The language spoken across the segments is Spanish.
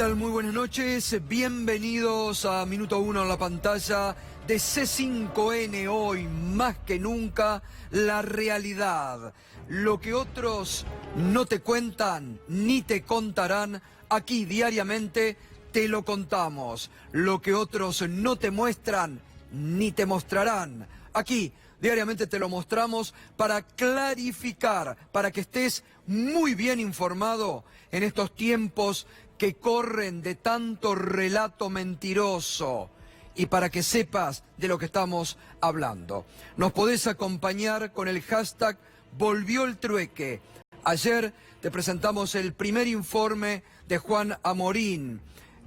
tal? Muy buenas noches, bienvenidos a Minuto 1 en la pantalla de C5N. Hoy, más que nunca, la realidad. Lo que otros no te cuentan ni te contarán, aquí diariamente te lo contamos. Lo que otros no te muestran ni te mostrarán, aquí diariamente te lo mostramos para clarificar, para que estés muy bien informado en estos tiempos que corren de tanto relato mentiroso y para que sepas de lo que estamos hablando. Nos podés acompañar con el hashtag Volvió el Trueque. Ayer te presentamos el primer informe de Juan Amorín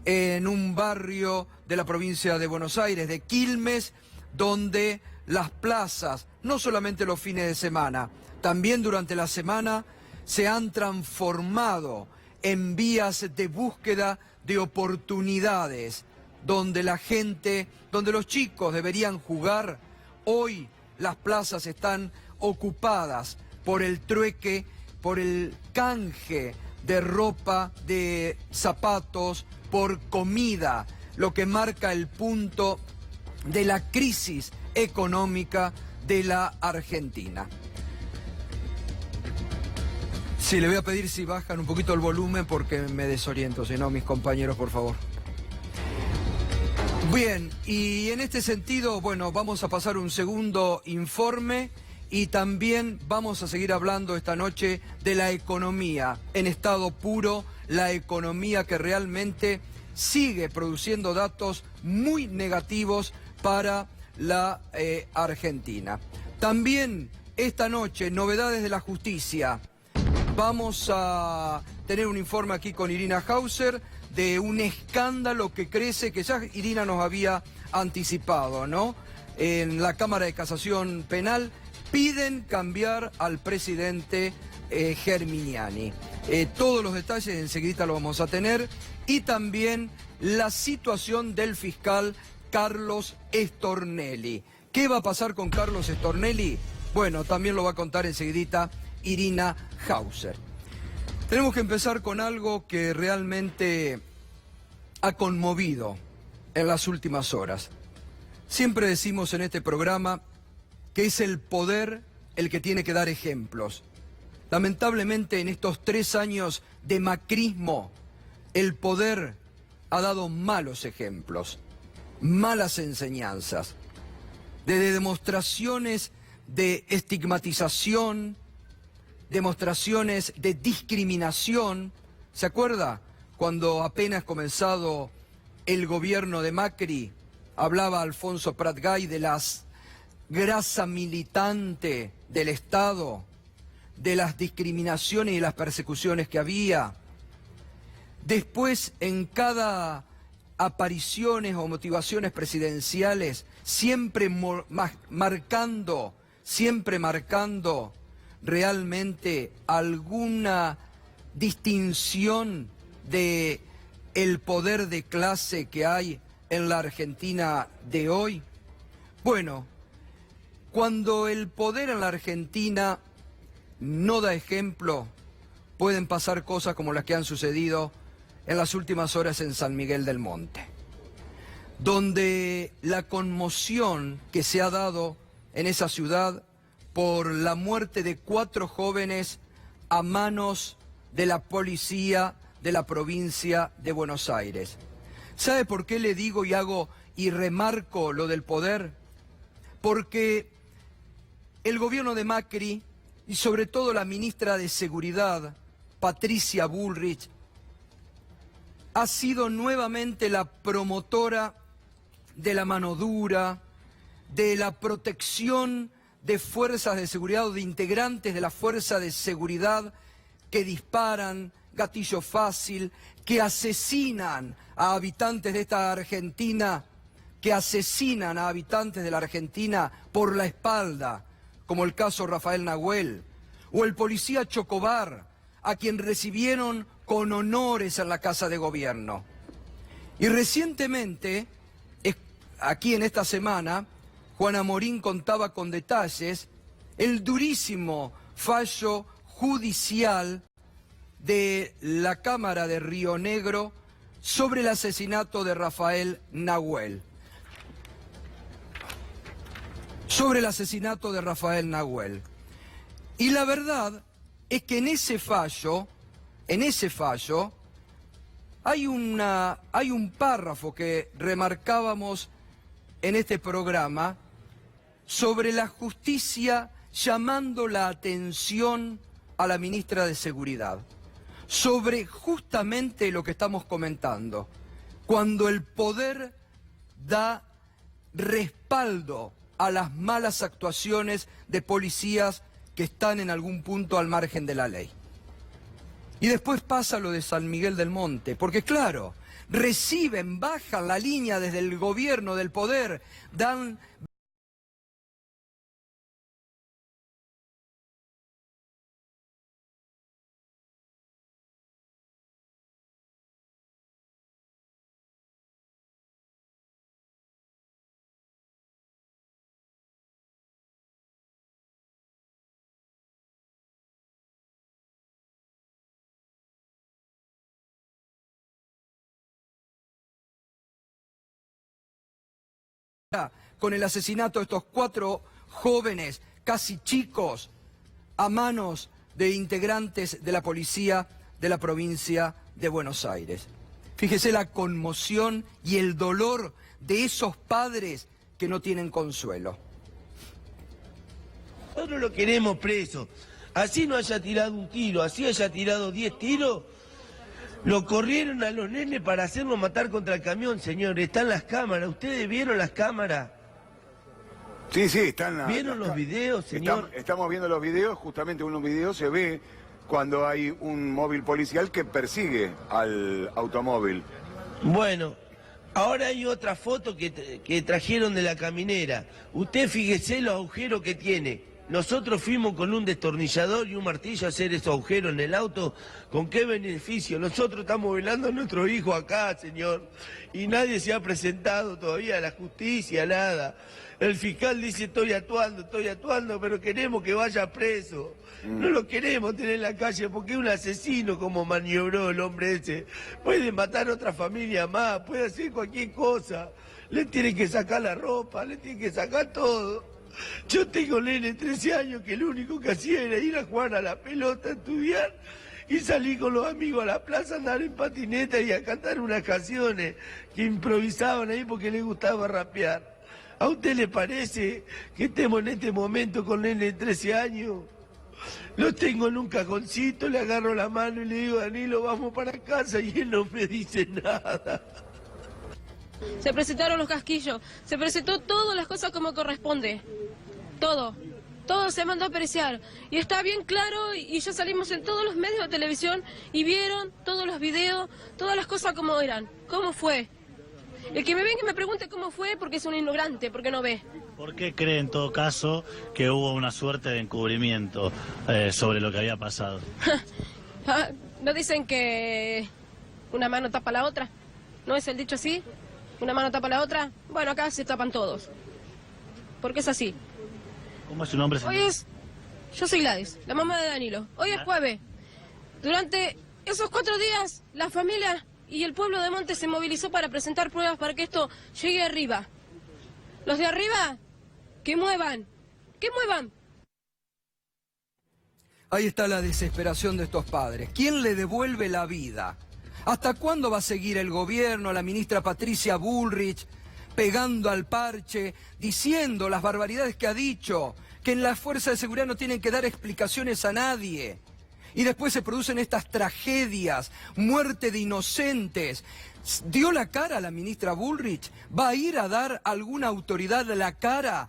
en un barrio de la provincia de Buenos Aires, de Quilmes, donde las plazas, no solamente los fines de semana, también durante la semana, se han transformado en vías de búsqueda de oportunidades, donde la gente, donde los chicos deberían jugar. Hoy las plazas están ocupadas por el trueque, por el canje de ropa, de zapatos, por comida, lo que marca el punto de la crisis económica de la Argentina. Sí, le voy a pedir si bajan un poquito el volumen porque me desoriento, si no, mis compañeros, por favor. Bien, y en este sentido, bueno, vamos a pasar un segundo informe y también vamos a seguir hablando esta noche de la economía en estado puro, la economía que realmente sigue produciendo datos muy negativos para la Argentina. También esta noche, novedades de la justicia. Vamos a tener un informe aquí con Irina Hauser de un escándalo que crece, que ya Irina nos había anticipado, ¿no? En la Cámara de Casación Penal piden cambiar al presidente Germiniani. Todos los detalles enseguida lo vamos a tener, y también la situación del fiscal Carlos Stornelli. ¿Qué va a pasar con Carlos Stornelli? Bueno, también lo va a contar enseguida Irina Hauser. Tenemos que empezar con algo que realmente ha conmovido en las últimas horas. Siempre decimos en este programa que es el poder el que tiene que dar ejemplos. Lamentablemente en estos 3 años de macrismo, el poder ha dado malos ejemplos, malas enseñanzas, de demostraciones de estigmatización, demostraciones de discriminación. ¿Se acuerda cuando apenas comenzado el gobierno de Macri, hablaba Alfonso Prat-Gay de las grasa militante del Estado, de las discriminaciones y las persecuciones que había? Después, en cada apariciones o motivaciones presidenciales, siempre marcando realmente alguna distinción de el poder de clase que hay en la Argentina de hoy. Bueno, cuando el poder en la Argentina no da ejemplo, pueden pasar cosas como las que han sucedido en las últimas horas en San Miguel del Monte, donde la conmoción que se ha dado en esa ciudad por la muerte de 4 jóvenes a manos de la policía de la provincia de Buenos Aires. ¿Sabe por qué le digo y hago y remarco lo del poder? Porque el gobierno de Macri y sobre todo la ministra de Seguridad, Patricia Bullrich, ha sido nuevamente la promotora de la mano dura, de la protección de fuerzas de seguridad o de integrantes de la fuerza de seguridad que disparan, gatillo fácil, que asesinan a habitantes de esta Argentina, que asesinan a habitantes de la Argentina por la espalda, como el caso Rafael Nahuel, o el policía Chocobar, a quien recibieron con honores en la Casa de Gobierno. Y recientemente, aquí en esta semana, Juan Amorín contaba con detalles el durísimo fallo judicial de la Cámara de Río Negro sobre el asesinato de Rafael Nahuel. Sobre el asesinato de Rafael Nahuel. Y la verdad es que en ese fallo, hay un párrafo que remarcábamos en este programa sobre la justicia llamando la atención a la ministra de Seguridad, sobre justamente lo que estamos comentando, cuando el poder da respaldo a las malas actuaciones de policías que están en algún punto al margen de la ley. Y después pasa lo de San Miguel del Monte, porque claro, reciben, bajan la línea desde el gobierno, del poder, dan... con el asesinato de estos 4 jóvenes, casi chicos, a manos de integrantes de la policía de la provincia de Buenos Aires. Fíjese la conmoción y el dolor de esos padres que no tienen consuelo. Nosotros lo queremos preso. Así no haya tirado un tiro, así haya tirado 10 tiros, lo corrieron a los nenes para hacernos matar contra el camión, señor. Están las cámaras. ¿Ustedes vieron las cámaras? Sí, sí, están ¿Vieron los videos, señor? Estamos viendo los videos, justamente en unos videos se ve cuando hay un móvil policial que persigue al automóvil. Bueno, ahora hay otra foto que trajeron de la caminera. Usted fíjese los agujeros que tiene. Nosotros fuimos con un destornillador y un martillo a hacer esos agujeros en el auto. ¿Con qué beneficio? Nosotros estamos velando a nuestro hijo acá, señor. Y nadie se ha presentado todavía a la justicia, nada. El fiscal dice estoy actuando, pero queremos que vaya preso. No lo queremos tener en la calle porque es un asesino como maniobró el hombre ese. Puede matar a otra familia más, puede hacer cualquier cosa. Le tienen que sacar la ropa, le tienen que sacar todo. Yo tengo nene de 13 años que lo único que hacía era ir a jugar a la pelota, a estudiar y salir con los amigos a la plaza, andar en patineta y a cantar unas canciones que improvisaban ahí porque les gustaba rapear. ¿A usted le parece que estemos en este momento con nene de 13 años? Lo tengo en un cajoncito, le agarro la mano y le digo, Danilo, vamos para casa, y él no me dice nada. Se presentaron los casquillos, se presentó todas las cosas como corresponde, todo se mandó a apreciar y está bien claro y ya salimos en todos los medios de televisión y vieron todos los videos, todas las cosas como eran, cómo fue. El que me venga y me pregunte cómo fue porque es un ignorante, porque no ve. ¿Por qué cree en todo caso que hubo una suerte de encubrimiento sobre lo que había pasado? ¿No dicen que una mano tapa la otra? ¿No es el dicho así? ¿Una mano tapa la otra? Bueno, acá se tapan todos. Porque es así. ¿Cómo es su nombre, señor? Yo soy Gladys, la mamá de Danilo. Hoy es jueves. Durante esos 4 días, la familia y el pueblo de Monte se movilizó para presentar pruebas para que esto llegue arriba. Los de arriba, que muevan. ¡Que muevan! Ahí está la desesperación de estos padres. ¿Quién le devuelve la vida? ¿Hasta cuándo va a seguir el gobierno, la ministra Patricia Bullrich, pegando al parche, diciendo las barbaridades que ha dicho, que en las fuerzas de seguridad no tienen que dar explicaciones a nadie? Y después se producen estas tragedias, muerte de inocentes. ¿Dio la cara a la ministra Bullrich? ¿Va a ir a dar alguna autoridad la cara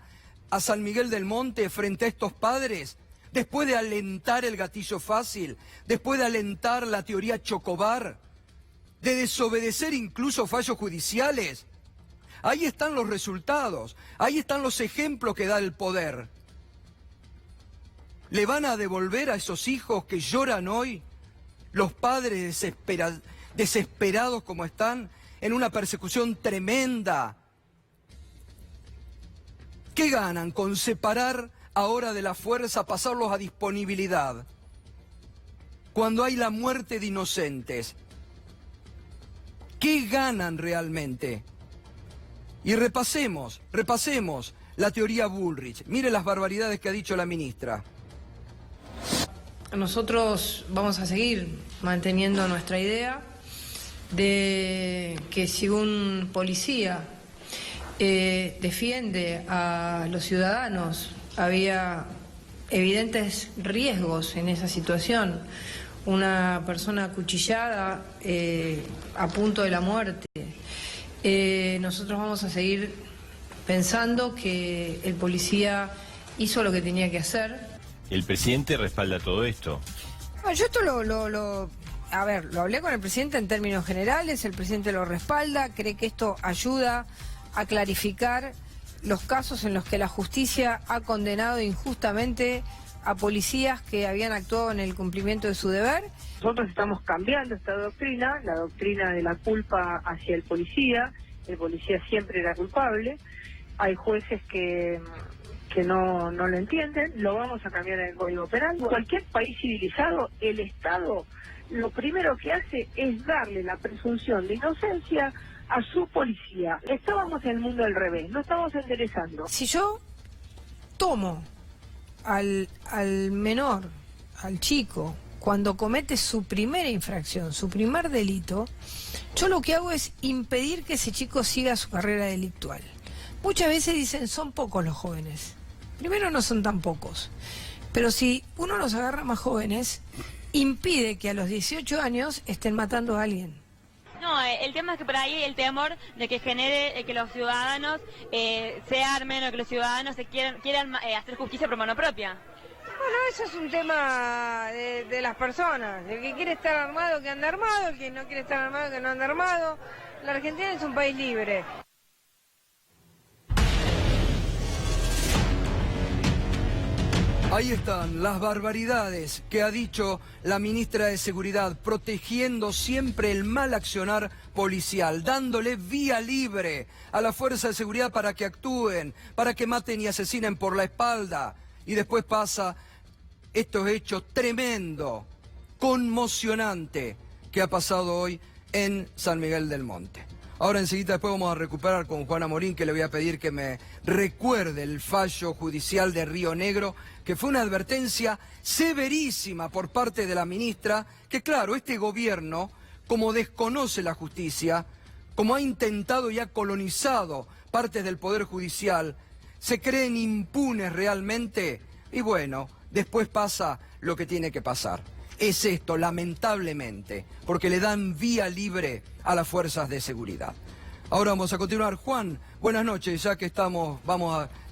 a San Miguel del Monte frente a estos padres? Después de alentar el gatillo fácil, después de alentar la teoría Chocobar, de desobedecer incluso fallos judiciales. Ahí están los resultados, ahí están los ejemplos que da el poder. ¿Le van a devolver a esos hijos que lloran hoy? Los padres desesperados como están, en una persecución tremenda. ¿Qué ganan con separar ahora de la fuerza, pasarlos a disponibilidad? Cuando hay la muerte de inocentes. ¿Qué ganan realmente? Y repasemos la teoría Bullrich. Mire las barbaridades que ha dicho la ministra. Nosotros vamos a seguir manteniendo nuestra idea de que si un policía defiende a los ciudadanos, había evidentes riesgos en esa situación, una persona acuchillada a punto de la muerte. Nosotros vamos a seguir pensando que el policía hizo lo que tenía que hacer. ¿El presidente respalda todo esto? No, yo esto lo hablé con el presidente en términos generales, el presidente lo respalda, cree que esto ayuda a clarificar los casos en los que la justicia ha condenado injustamente a policías que habían actuado en el cumplimiento de su deber. Nosotros estamos cambiando esta doctrina, la doctrina de la culpa hacia el policía siempre era culpable, hay jueces que no lo entienden, lo vamos a cambiar en el Código Penal. Cualquier país civilizado, el Estado lo primero que hace es darle la presunción de inocencia a su policía. Estábamos en el mundo al revés, no estamos enderezando. Si yo tomo al menor, al chico, cuando comete su primera infracción, su primer delito, yo lo que hago es impedir que ese chico siga su carrera delictual. Muchas veces dicen, son pocos los jóvenes. Primero, no son tan pocos. Pero si uno los agarra más jóvenes, impide que a los 18 años estén matando a alguien. No, el tema es que por ahí el temor de que genere que los ciudadanos se armen o que los ciudadanos quieran hacer justicia por mano propia. Bueno, eso es un tema de las personas. El que quiere estar armado, que anda armado. El que no quiere estar armado, que no anda armado. La Argentina es un país libre. Ahí están las barbaridades que ha dicho la ministra de Seguridad, protegiendo siempre el mal accionar policial, dándole vía libre a la fuerza de seguridad para que actúen, para que maten y asesinen por la espalda. Y después pasa estos hechos tremendo, conmocionante, que ha pasado hoy en San Miguel del Monte. Ahora enseguida después vamos a recuperar con Juana Morín, que le voy a pedir que me recuerde el fallo judicial de Río Negro, que fue una advertencia severísima por parte de la ministra, que claro, este gobierno, como desconoce la justicia, como ha intentado y ha colonizado partes del Poder Judicial, se creen impunes realmente, y bueno, después pasa lo que tiene que pasar. Es esto, lamentablemente, porque le dan vía libre a las fuerzas de seguridad. Ahora vamos a continuar. Juan, buenas noches, ya que estamos,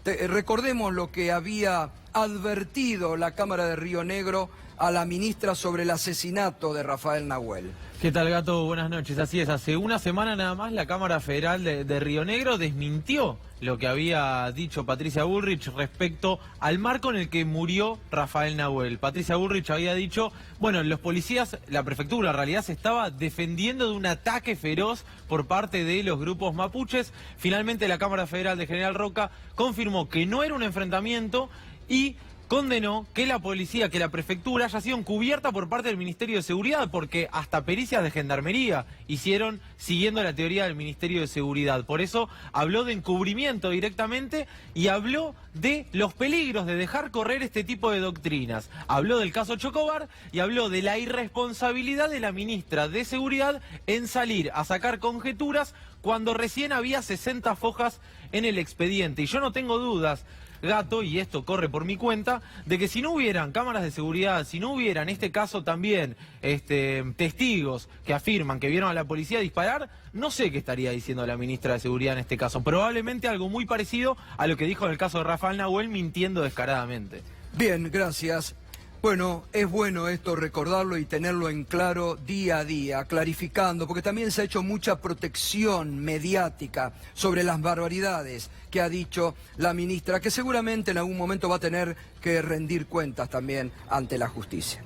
recordemos lo que había advertido la Cámara de Río Negro a la ministra sobre el asesinato de Rafael Nahuel. ¿Qué tal, Gato? Buenas noches. Así es, hace una semana nada más la Cámara Federal de Río Negro desmintió lo que había dicho Patricia Bullrich respecto al marco en el que murió Rafael Nahuel. Patricia Bullrich había dicho, bueno, los policías, la prefectura en realidad se estaba defendiendo de un ataque feroz por parte de los grupos mapuches. Finalmente la Cámara Federal de General Roca confirmó que no era un enfrentamiento y condenó que la policía, que la prefectura haya sido encubierta por parte del Ministerio de Seguridad, porque hasta pericias de gendarmería hicieron siguiendo la teoría del Ministerio de Seguridad. Por eso habló de encubrimiento directamente y habló de los peligros de dejar correr este tipo de doctrinas. Habló del caso Chocobar y habló de la irresponsabilidad de la ministra de Seguridad en salir a sacar conjeturas cuando recién había 60 fojas en el expediente. Y yo no tengo dudas, Gato, y esto corre por mi cuenta, de que si no hubieran cámaras de seguridad, si no hubiera en este caso también testigos que afirman que vieron a la policía disparar, no sé qué estaría diciendo la ministra de Seguridad en este caso. Probablemente algo muy parecido a lo que dijo en el caso de Rafael Nahuel, mintiendo descaradamente. Bien, gracias. Bueno, es bueno esto recordarlo y tenerlo en claro día a día, clarificando, porque también se ha hecho mucha protección mediática sobre las barbaridades que ha dicho la ministra, que seguramente en algún momento va a tener que rendir cuentas también ante la justicia.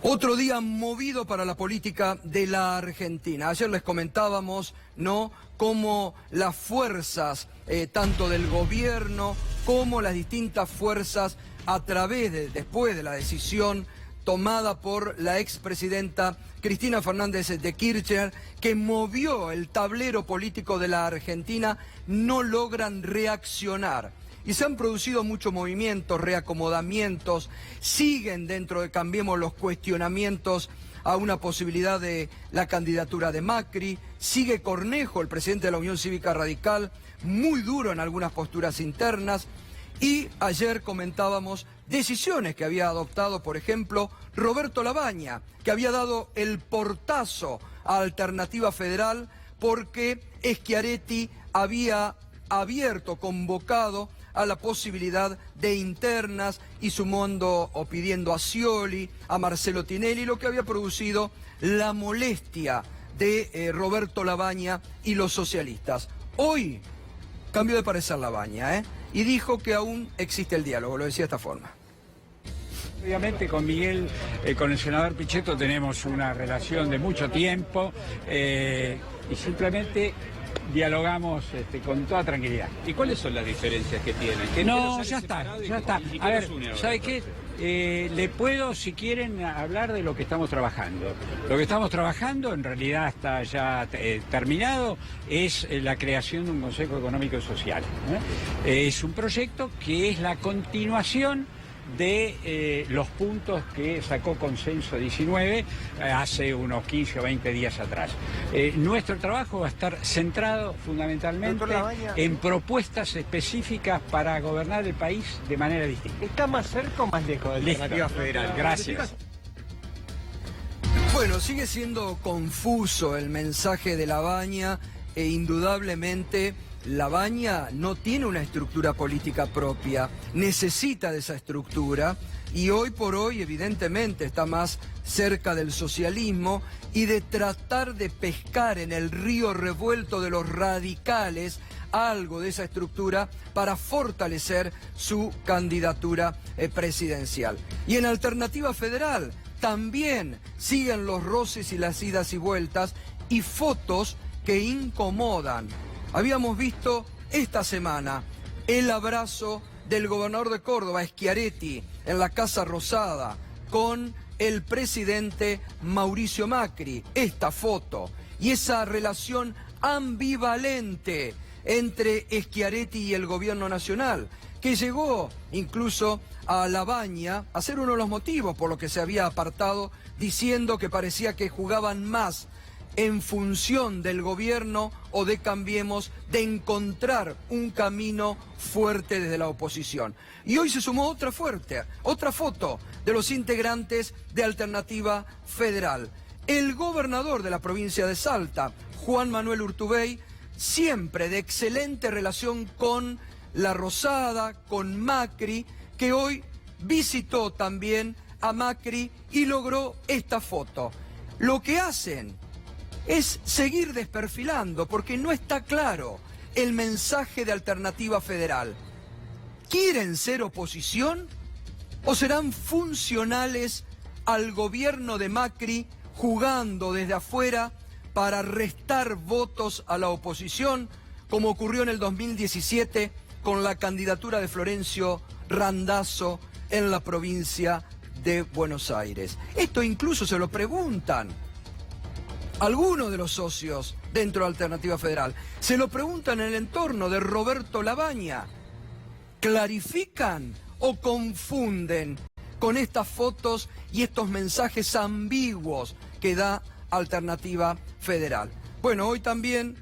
Otro día movido para la política de la Argentina. Ayer les comentábamos, ¿no?, cómo las fuerzas, tanto del gobierno como las distintas fuerzas, después de la decisión tomada por la expresidenta Cristina Fernández de Kirchner, que movió el tablero político de la Argentina, no logran reaccionar. Y se han producido muchos movimientos, reacomodamientos, siguen dentro de Cambiemos los cuestionamientos a una posibilidad de la candidatura de Macri, sigue Cornejo, el presidente de la Unión Cívica Radical, muy duro en algunas posturas internas, y ayer comentábamos decisiones que había adoptado, por ejemplo, Roberto Labaña, que había dado el portazo a Alternativa Federal porque Schiaretti había abierto, convocado a la posibilidad de internas y sumando o pidiendo a Scioli, a Marcelo Tinelli, lo que había producido la molestia de Roberto Labaña y los socialistas. Hoy cambió de parecer Labaña, y dijo que aún existe el diálogo, lo decía de esta forma. Obviamente con Miguel, con el senador Pichetto tenemos una relación de mucho tiempo y simplemente dialogamos con toda tranquilidad. ¿Y cuáles son las diferencias que tienen? No, ya está. A ver, ¿sabe qué? Le puedo, si quieren, hablar de lo que estamos trabajando. Lo que estamos trabajando, en realidad está ya terminado, es la creación de un Consejo Económico y Social. Es un proyecto que es la continuación de los puntos que sacó Consenso 19 hace unos 15 o 20 días atrás. Nuestro trabajo va a estar centrado fundamentalmente en propuestas específicas para gobernar el país de manera distinta. ¿Está más cerca o más lejos de la Alternativa Federal? Gracias. Bueno, sigue siendo confuso el mensaje de Labaña e indudablemente Labaña no tiene una estructura política propia, necesita de esa estructura y hoy por hoy evidentemente está más cerca del socialismo y de tratar de pescar en el río revuelto de los radicales algo de esa estructura para fortalecer su candidatura presidencial. Y en Alternativa Federal también siguen los roces y las idas y vueltas y fotos que incomodan. Habíamos visto esta semana el abrazo del gobernador de Córdoba, Schiaretti, en la Casa Rosada, con el presidente Mauricio Macri. Esta foto y esa relación ambivalente entre Schiaretti y el gobierno nacional, que llegó incluso a Labaña a ser uno de los motivos por los que se había apartado, diciendo que parecía que jugaban más en función del gobierno o de Cambiemos, de encontrar un camino fuerte desde la oposición. Y hoy se sumó otra foto de los integrantes de Alternativa Federal. El gobernador de la provincia de Salta, Juan Manuel Urtubey, siempre de excelente relación con La Rosada, con Macri, que hoy visitó también a Macri y logró esta foto. Lo que hacen es seguir desperfilando porque no está claro el mensaje de Alternativa Federal. ¿Quieren ser oposición o serán funcionales al gobierno de Macri jugando desde afuera para restar votos a la oposición, como ocurrió en el 2017 con la candidatura de Florencio Randazzo en la provincia de Buenos Aires? Esto incluso se lo preguntan algunos de los socios dentro de Alternativa Federal. Se lo preguntan en el entorno de Roberto Labaña. ¿Clarifican o confunden con estas fotos y estos mensajes ambiguos que da Alternativa Federal? Bueno, hoy también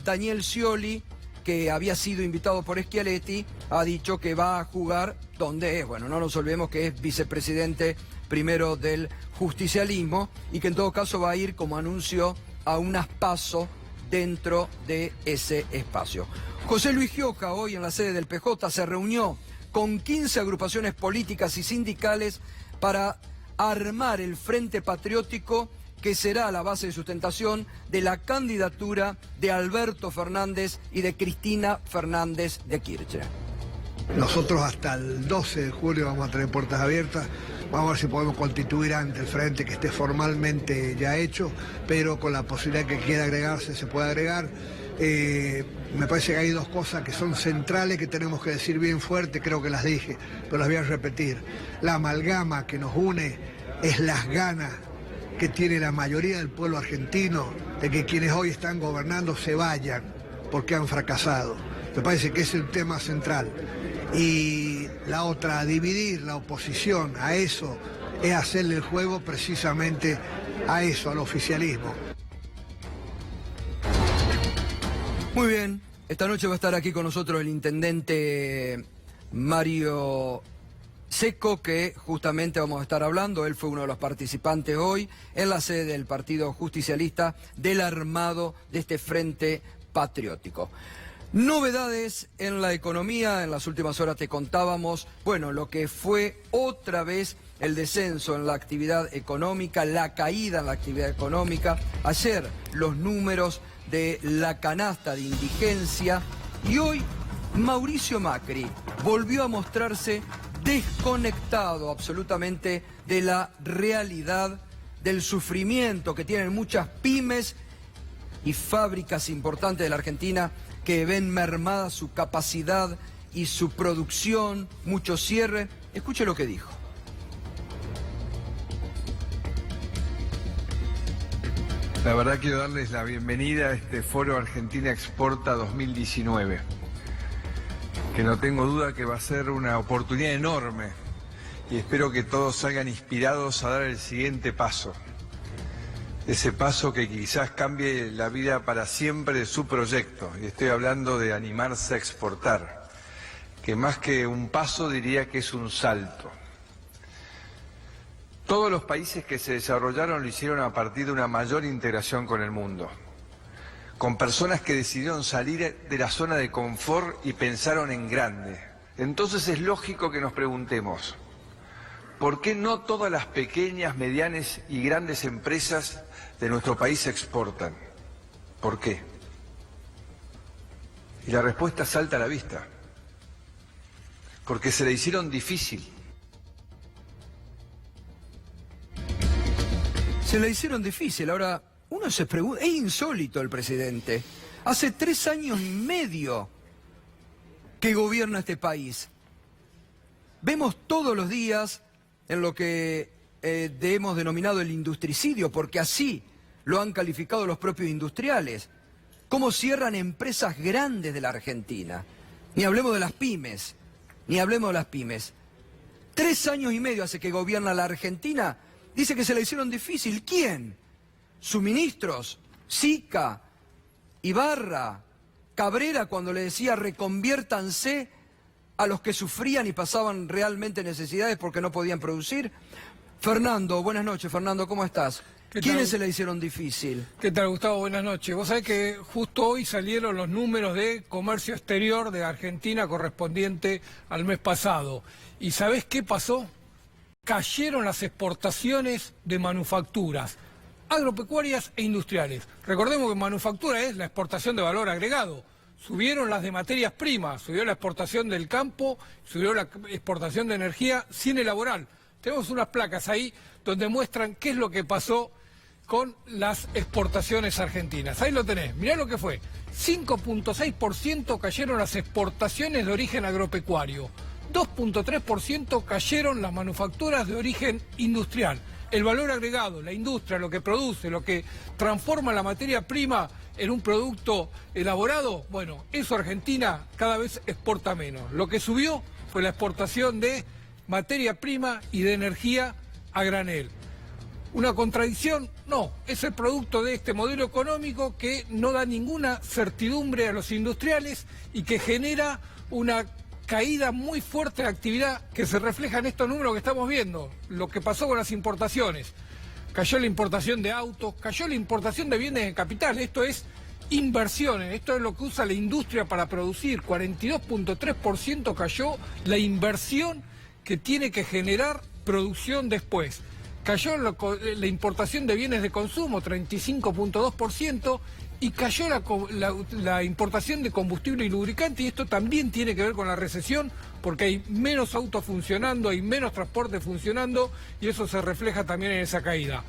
Daniel Scioli, que había sido invitado por Schiaretti, ha dicho que va a jugar donde es. Bueno, no nos olvidemos que es vicepresidente primero del justicialismo y que en todo caso va a ir, como anunció, a unas PASO dentro de ese espacio. José Luis Gioja hoy en la sede del PJ se reunió con 15 agrupaciones políticas y sindicales para armar el Frente Patriótico que será la base de sustentación de la candidatura de Alberto Fernández y de Cristina Fernández de Kirchner. Nosotros hasta el 12 de julio vamos a tener puertas abiertas. Vamos a ver si podemos constituir ante el frente que esté formalmente ya hecho, pero con la posibilidad que quiera agregarse se puede agregar. Me parece que hay dos cosas que son centrales que tenemos que decir bien fuerte, creo que las dije, pero las voy a repetir. La amalgama que nos une es las ganas que tiene la mayoría del pueblo argentino de que quienes hoy están gobernando se vayan porque han fracasado. Me parece que ese es un tema central. Y la otra, dividir la oposición a eso, es hacerle el juego precisamente a eso, al oficialismo. Muy bien, esta noche va a estar aquí con nosotros el intendente Mario Seco, que justamente vamos a estar hablando. Él fue uno de los participantes hoy en la sede del Partido Justicialista del armado de este Frente Patriótico. Novedades en la economía, en las últimas horas te contábamos, bueno, lo que fue otra vez el descenso en la actividad económica, la caída en la actividad económica. Ayer los números de la canasta de indigencia y hoy Mauricio Macri volvió a mostrarse desconectado absolutamente de la realidad, del sufrimiento que tienen muchas pymes y fábricas importantes de la Argentina que ven mermada su capacidad y su producción, mucho cierre. Escuche lo que dijo. La verdad quiero darles la bienvenida a este Foro Argentina Exporta 2019, que no tengo duda que va a ser una oportunidad enorme y espero que todos salgan inspirados a dar el siguiente paso. Ese paso que quizás cambie la vida para siempre de su proyecto, y estoy hablando de animarse a exportar, que más que un paso diría que es un salto. Todos los países que se desarrollaron lo hicieron a partir de una mayor integración con el mundo, con personas que decidieron salir de la zona de confort y pensaron en grande. Entonces es lógico que nos preguntemos, ¿por qué no todas las pequeñas, medianas y grandes empresas de nuestro país exportan? ¿Por qué? Y la respuesta salta a la vista. Porque se le hicieron difícil. Se le hicieron difícil. Ahora, uno se pregunta, es insólito el presidente. Hace 3 años y medio que gobierna este país. Vemos todos los días en lo que hemos denominado el industricidio, porque así lo han calificado los propios industriales. Cómo cierran empresas grandes de la Argentina. Ni hablemos de las pymes, ni hablemos de las pymes. 3 años y medio hace que gobierna la Argentina. Dice que se le hicieron difícil. ¿Quién? Suministros, Sica, Ibarra, Cabrera, cuando le decía reconviértanse a los que sufrían y pasaban realmente necesidades porque no podían producir. Fernando, buenas noches. Fernando, ¿cómo estás? ¿Quiénes se le hicieron difícil? ¿Qué tal, Gustavo? Buenas noches. Vos sabés que justo hoy salieron los números de comercio exterior de Argentina correspondiente al mes pasado. ¿Y sabés qué pasó? Cayeron las exportaciones de manufacturas, agropecuarias e industriales. Recordemos que manufactura es la exportación de valor agregado. Subieron las de materias primas, subió la exportación del campo, subió la exportación de energía sin elaborar. Tenemos unas placas ahí donde muestran qué es lo que pasó con las exportaciones argentinas. Ahí lo tenés, mirá lo que fue. 5.6% cayeron las exportaciones de origen agropecuario. 2.3% cayeron las manufacturas de origen industrial. El valor agregado, la industria, lo que produce, lo que transforma la materia prima en un producto elaborado, bueno, eso Argentina cada vez exporta menos. Lo que subió fue la exportación de materia prima y de energía a granel. ¿Una contradicción? No, es el producto de este modelo económico que no da ninguna certidumbre a los industriales y que genera una caída muy fuerte de actividad que se refleja en estos números que estamos viendo. Lo que pasó con las importaciones. Cayó la importación de autos, cayó la importación de bienes de capital. Esto es inversiones, esto es lo que usa la industria para producir. 42.3% cayó la inversión que tiene que generar producción después. Cayó la importación de bienes de consumo, 35.2%, y cayó la importación de combustible y lubricante, y esto también tiene que ver con la recesión, porque hay menos autos funcionando, hay menos transporte funcionando, y eso se refleja también en esa caída.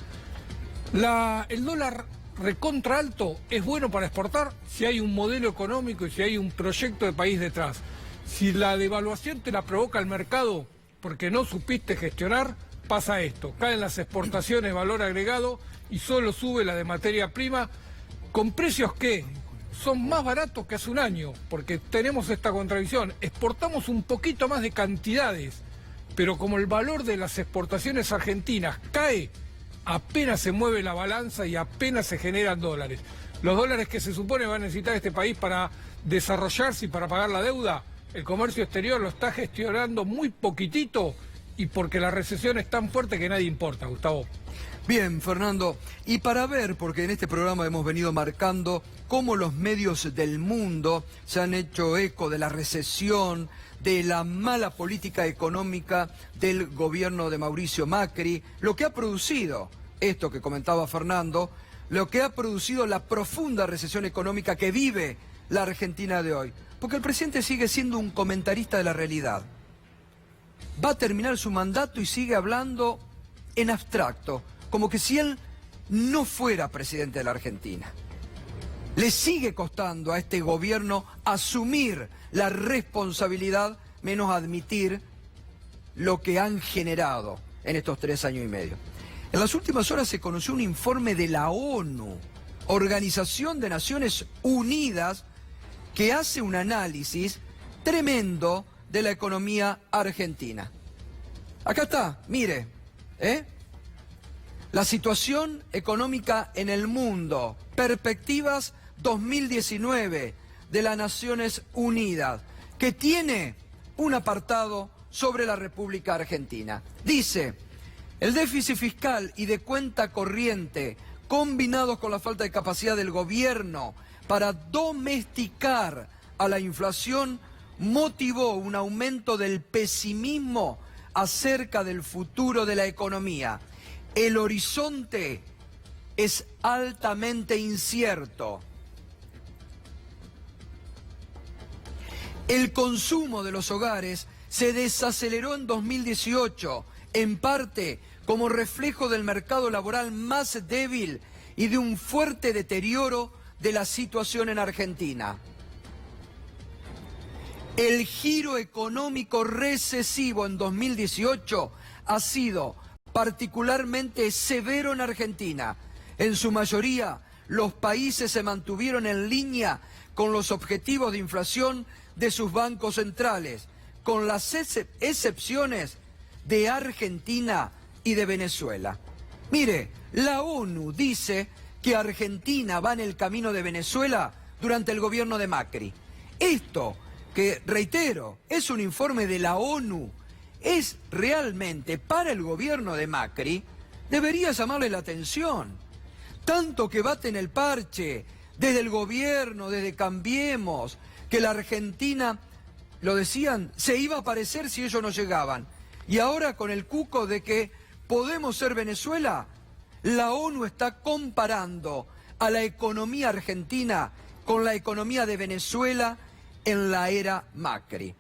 El dólar recontra alto es bueno para exportar si hay un modelo económico y si hay un proyecto de país detrás. Si la devaluación te la provoca el mercado porque no supiste gestionar, pasa esto. Caen las exportaciones, valor agregado, y solo sube la de materia prima con precios que son más baratos que hace un año, porque tenemos esta contradicción. Exportamos un poquito más de cantidades, pero como el valor de las exportaciones argentinas cae, apenas se mueve la balanza y apenas se generan dólares. Los dólares que se supone va a necesitar este país para desarrollarse y para pagar la deuda, el comercio exterior lo está gestionando muy poquitito y porque la recesión es tan fuerte que nadie importa, Gustavo. Bien, Fernando, y para ver, porque en este programa hemos venido marcando cómo los medios del mundo se han hecho eco de la recesión, de la mala política económica del gobierno de Mauricio Macri, lo que ha producido, esto que comentaba Fernando, lo que ha producido la profunda recesión económica que vive la Argentina de hoy. Porque el presidente sigue siendo un comentarista de la realidad. Va a terminar su mandato y sigue hablando en abstracto, como que si él no fuera presidente de la Argentina. Le sigue costando a este gobierno asumir la responsabilidad, menos admitir lo que han generado en estos 3 años y medio. En las últimas horas se conoció un informe de la ONU, Organización de Naciones Unidas, que hace un análisis tremendo de la economía argentina. Acá está, mire, la situación económica en el mundo, perspectivas 2019 de las Naciones Unidas, que tiene un apartado sobre la República Argentina. Dice, el déficit fiscal y de cuenta corriente, combinados con la falta de capacidad del gobierno para domesticar a la inflación, motivó un aumento del pesimismo acerca del futuro de la economía. El horizonte es altamente incierto. El consumo de los hogares se desaceleró en 2018, en parte como reflejo del mercado laboral más débil y de un fuerte deterioro de la situación en Argentina. El giro económico recesivo en 2018 ha sido particularmente severo en Argentina. En su mayoría, los países se mantuvieron en línea con los objetivos de inflación de sus bancos centrales, con las excepciones de Argentina y de Venezuela. Mire, la ONU dice que Argentina va en el camino de Venezuela durante el gobierno de Macri. Esto, que reitero, es un informe de la ONU, es realmente para el gobierno de Macri, debería llamarle la atención. Tanto que baten el parche desde el gobierno, desde Cambiemos, que la Argentina, lo decían, se iba a aparecer si ellos no llegaban. Y ahora con el cuco de que podemos ser Venezuela, la ONU está comparando a la economía argentina con la economía de Venezuela en la era Macri.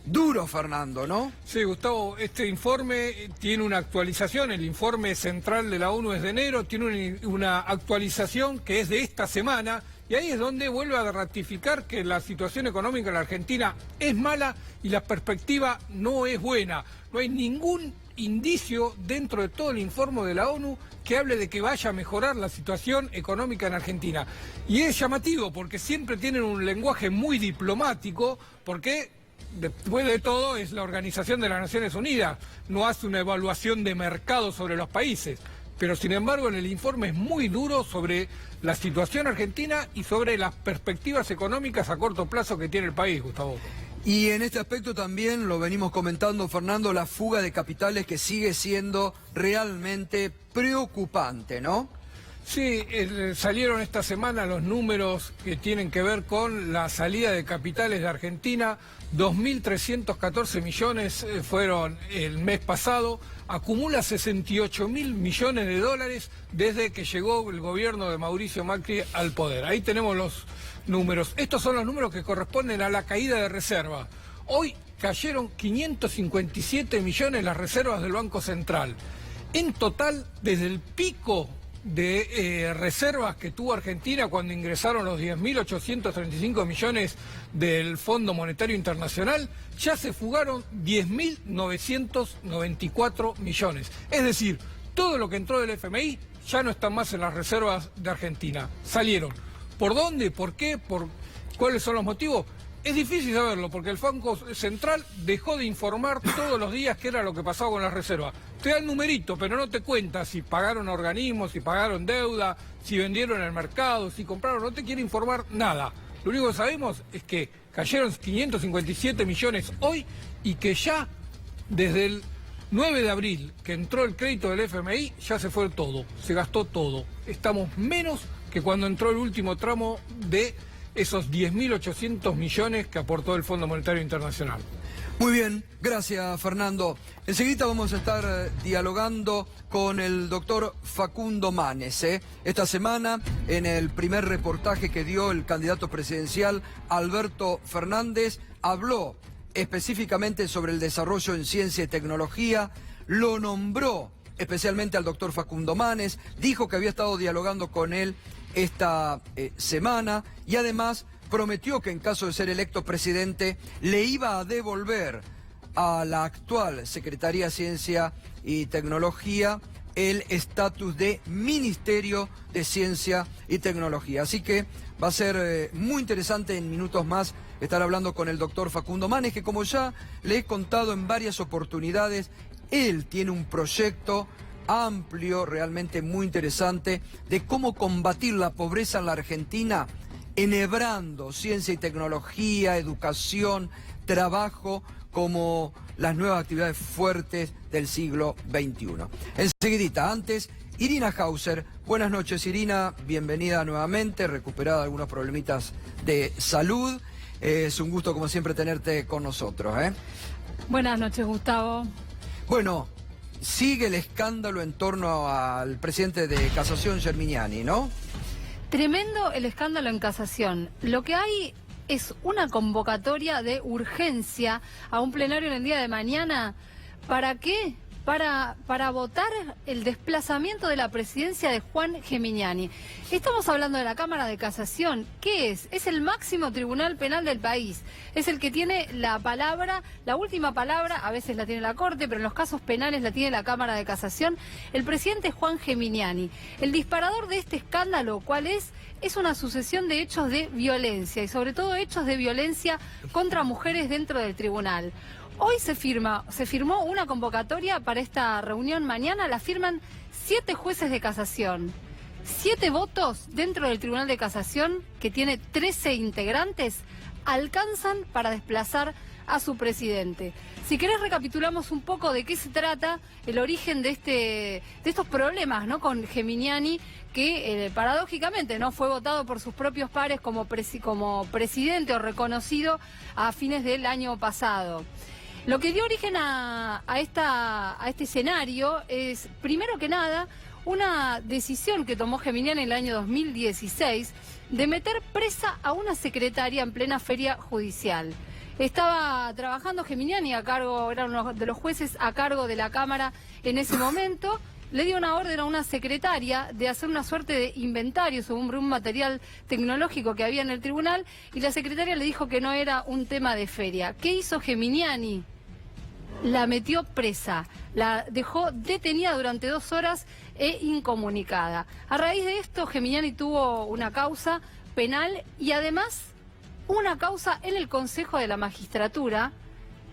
Duro, Fernando, ¿no? Sí, Gustavo, este informe tiene una actualización, el informe central de la ONU es de enero, tiene una actualización que es de esta semana, y ahí es donde vuelve a ratificar que la situación económica en la Argentina es mala y la perspectiva no es buena. No hay ningún indicio dentro de todo el informe de la ONU que hable de que vaya a mejorar la situación económica en Argentina. Y es llamativo porque siempre tienen un lenguaje muy diplomático, porque después de todo es la Organización de las Naciones Unidas, no hace una evaluación de mercado sobre los países. Pero sin embargo en el informe es muy duro sobre la situación argentina y sobre las perspectivas económicas a corto plazo que tiene el país, Gustavo. Y en este aspecto también lo venimos comentando, Fernando, la fuga de capitales que sigue siendo realmente preocupante, ¿no? Sí, salieron esta semana los números que tienen que ver con la salida de capitales de Argentina. 2.314 millones fueron el mes pasado, acumula 68.000 millones de dólares desde que llegó el gobierno de Mauricio Macri al poder. Ahí tenemos los números. Estos son los números que corresponden a la caída de reserva. Hoy cayeron 557 millones las reservas del Banco Central. En total, desde el pico de reservas que tuvo Argentina cuando ingresaron los 10.835 millones del Fondo Monetario Internacional, ya se fugaron 10.994 millones. Es decir, todo lo que entró del FMI ya no está más en las reservas de Argentina. Salieron. ¿Por dónde? ¿Por qué? ¿Cuáles son los motivos? Es difícil saberlo porque el Banco Central dejó de informar todos los días qué era lo que pasaba con las reservas. Te da el numerito, pero no te cuenta si pagaron organismos, si pagaron deuda, si vendieron en el mercado, si compraron, no te quiere informar nada. Lo único que sabemos es que cayeron 557 millones hoy y que ya desde el 9 de abril que entró el crédito del FMI ya se fue todo, se gastó todo. Estamos menos que cuando entró el último tramo de esos 10.800 millones que aportó el Fondo Monetario Internacional. Muy bien, gracias Fernando. Enseguida vamos a estar dialogando con el doctor Facundo Manes. Esta semana, en el primer reportaje que dio el candidato presidencial Alberto Fernández, habló específicamente sobre el desarrollo en ciencia y tecnología, lo nombró especialmente al doctor Facundo Manes, dijo que había estado dialogando con él esta semana y además prometió que en caso de ser electo presidente le iba a devolver a la actual Secretaría de Ciencia y Tecnología el estatus de Ministerio de Ciencia y Tecnología. Así que va a ser muy interesante en minutos más estar hablando con el doctor Facundo Manes, que como ya le he contado en varias oportunidades, él tiene un proyecto amplio, realmente muy interesante, de cómo combatir la pobreza en la Argentina, enhebrando ciencia y tecnología, educación, trabajo, como las nuevas actividades fuertes del siglo XXI. Enseguidita, antes, Irina Hauser. Buenas noches, Irina, bienvenida nuevamente, recuperada de algunos problemitas de salud. Es un gusto, como siempre, tenerte con nosotros. Buenas noches, Gustavo. Bueno, sigue el escándalo en torno al presidente de Casación, Germiniani, ¿no? Tremendo el escándalo en Casación. Lo que hay es una convocatoria de urgencia a un plenario en el día de mañana. ¿Para qué? Para votar el desplazamiento de la presidencia de Juan Geminiani. Estamos hablando de la Cámara de Casación. ¿Qué es? Es el máximo tribunal penal del país. Es el que tiene la palabra, la última palabra, a veces la tiene la Corte, pero en los casos penales la tiene la Cámara de Casación. El presidente Juan Geminiani. El disparador de este escándalo, ¿cuál es? Es una sucesión de hechos de violencia y sobre todo hechos de violencia contra mujeres dentro del tribunal. Hoy se firmó una convocatoria para esta reunión mañana, la firman 7 jueces de casación. 7 votos dentro del Tribunal de Casación, que tiene 13 integrantes, alcanzan para desplazar a su presidente. Si querés recapitulamos un poco de qué se trata, el origen de estos problemas, ¿no?, con Geminiani, que paradójicamente no fue votado por sus propios pares como presidente o reconocido a fines del año pasado. Lo que dio origen a este escenario es, primero que nada, una decisión que tomó Geminiani en el año 2016 de meter presa a una secretaria en plena feria judicial. Estaba trabajando Geminiani a cargo, era uno de los jueces a cargo de la Cámara en ese momento. Le dio una orden a una secretaria de hacer una suerte de inventario sobre un material tecnológico que había en el tribunal y la secretaria le dijo que no era un tema de feria. ¿Qué hizo Geminiani? La metió presa, la dejó detenida durante 2 horas e incomunicada. A raíz de esto, Geminiani tuvo una causa penal y además una causa en el Consejo de la Magistratura,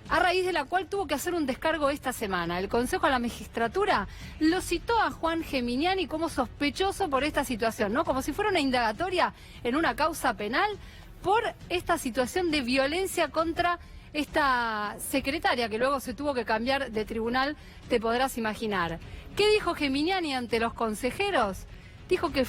a raíz de la cual tuvo que hacer un descargo esta semana. El Consejo de la Magistratura lo citó a Juan Geminiani como sospechoso por esta situación, ¿no? Como si fuera una indagatoria en una causa penal por esta situación de violencia contra esta secretaria que luego se tuvo que cambiar de tribunal, te podrás imaginar. ¿Qué dijo Geminiani ante los consejeros? Dijo que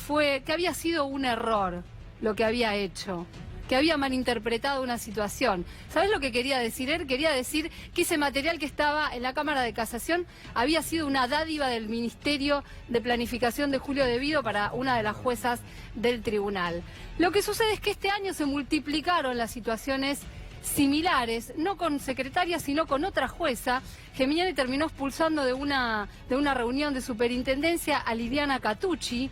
había sido un error lo que había hecho, que había malinterpretado una situación. ¿Sabés lo que quería decir él? Quería decir que ese material que estaba en la Cámara de Casación había sido una dádiva del Ministerio de Planificación de Julio De Vido para una de las juezas del tribunal. Lo que sucede es que este año se multiplicaron las situaciones similares, no con secretaria, sino con otra jueza. Geminiani terminó expulsando de una reunión de superintendencia a Liliana Catucci,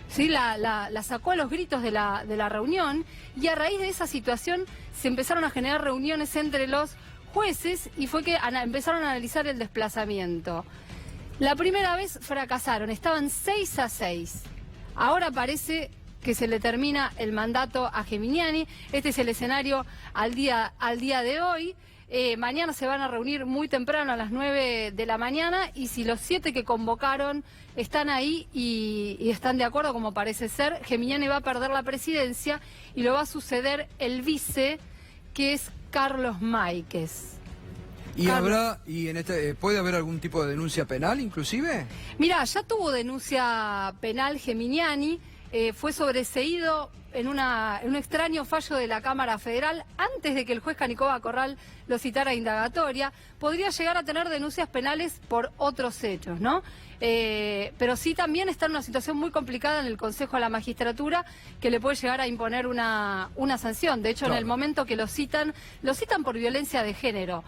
¿sí? La sacó a los gritos de la reunión, y a raíz de esa situación se empezaron a generar reuniones entre los jueces y fue que empezaron a analizar el desplazamiento. La primera vez fracasaron, estaban 6-6. Ahora parece que se le termina el mandato a Geminiani. Este es el escenario al día de hoy. Mañana se van a reunir muy temprano a las 9 de la mañana y si los 7 que convocaron están ahí y están de acuerdo, como parece ser, Geminiani va a perder la presidencia y lo va a suceder el vice, que es Carlos Máiquez. ¿Y puede haber algún tipo de denuncia penal inclusive? Mira, ya tuvo denuncia penal Geminiani, fue sobreseído en un extraño fallo de la Cámara Federal antes de que el juez Canicova Corral lo citara a indagatoria. Podría llegar a tener denuncias penales por otros hechos, ¿no? Pero sí también está en una situación muy complicada en el Consejo de la Magistratura, que le puede llegar a imponer una sanción. De hecho, claro, en el momento que lo citan por violencia de género,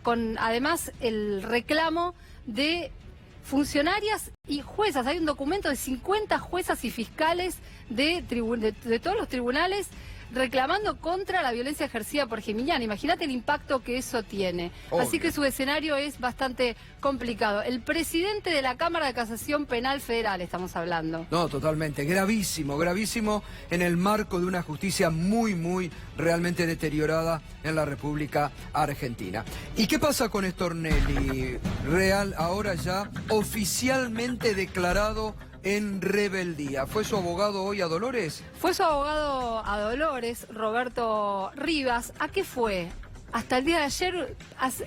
con además el reclamo de funcionarias y juezas. Hay un documento de 50 juezas y fiscales de todos los tribunales reclamando contra la violencia ejercida por Geminiani. Imagínate el impacto que eso tiene. Obvio. Así que su escenario es bastante complicado. El presidente de la Cámara de Casación Penal Federal estamos hablando. No, totalmente. Gravísimo, gravísimo en el marco de una justicia muy realmente deteriorada en la República Argentina. ¿Y qué pasa con Stornelli? Real ahora ya oficialmente declarado en rebeldía. ¿Fue su abogado hoy a Dolores? Fue su abogado a Dolores, Roberto Rivas. ¿A qué fue? Hasta el día de ayer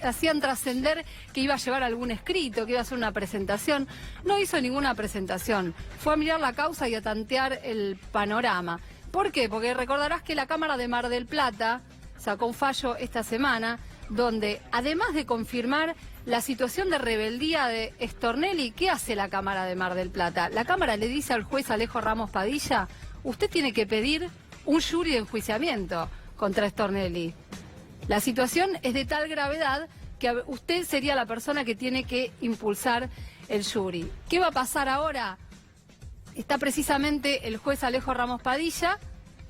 hacían trascender que iba a llevar algún escrito, que iba a hacer una presentación. No hizo ninguna presentación. Fue a mirar la causa y a tantear el panorama. ¿Por qué? Porque recordarás que la Cámara de Mar del Plata sacó un fallo esta semana donde, además de confirmar la situación de rebeldía de Stornelli, ¿qué hace la Cámara de Mar del Plata? La Cámara le dice al juez Alejo Ramos Padilla: usted tiene que pedir un jury de enjuiciamiento contra Stornelli. La situación es de tal gravedad que usted sería la persona que tiene que impulsar el jury. ¿Qué va a pasar ahora? Está precisamente el juez Alejo Ramos Padilla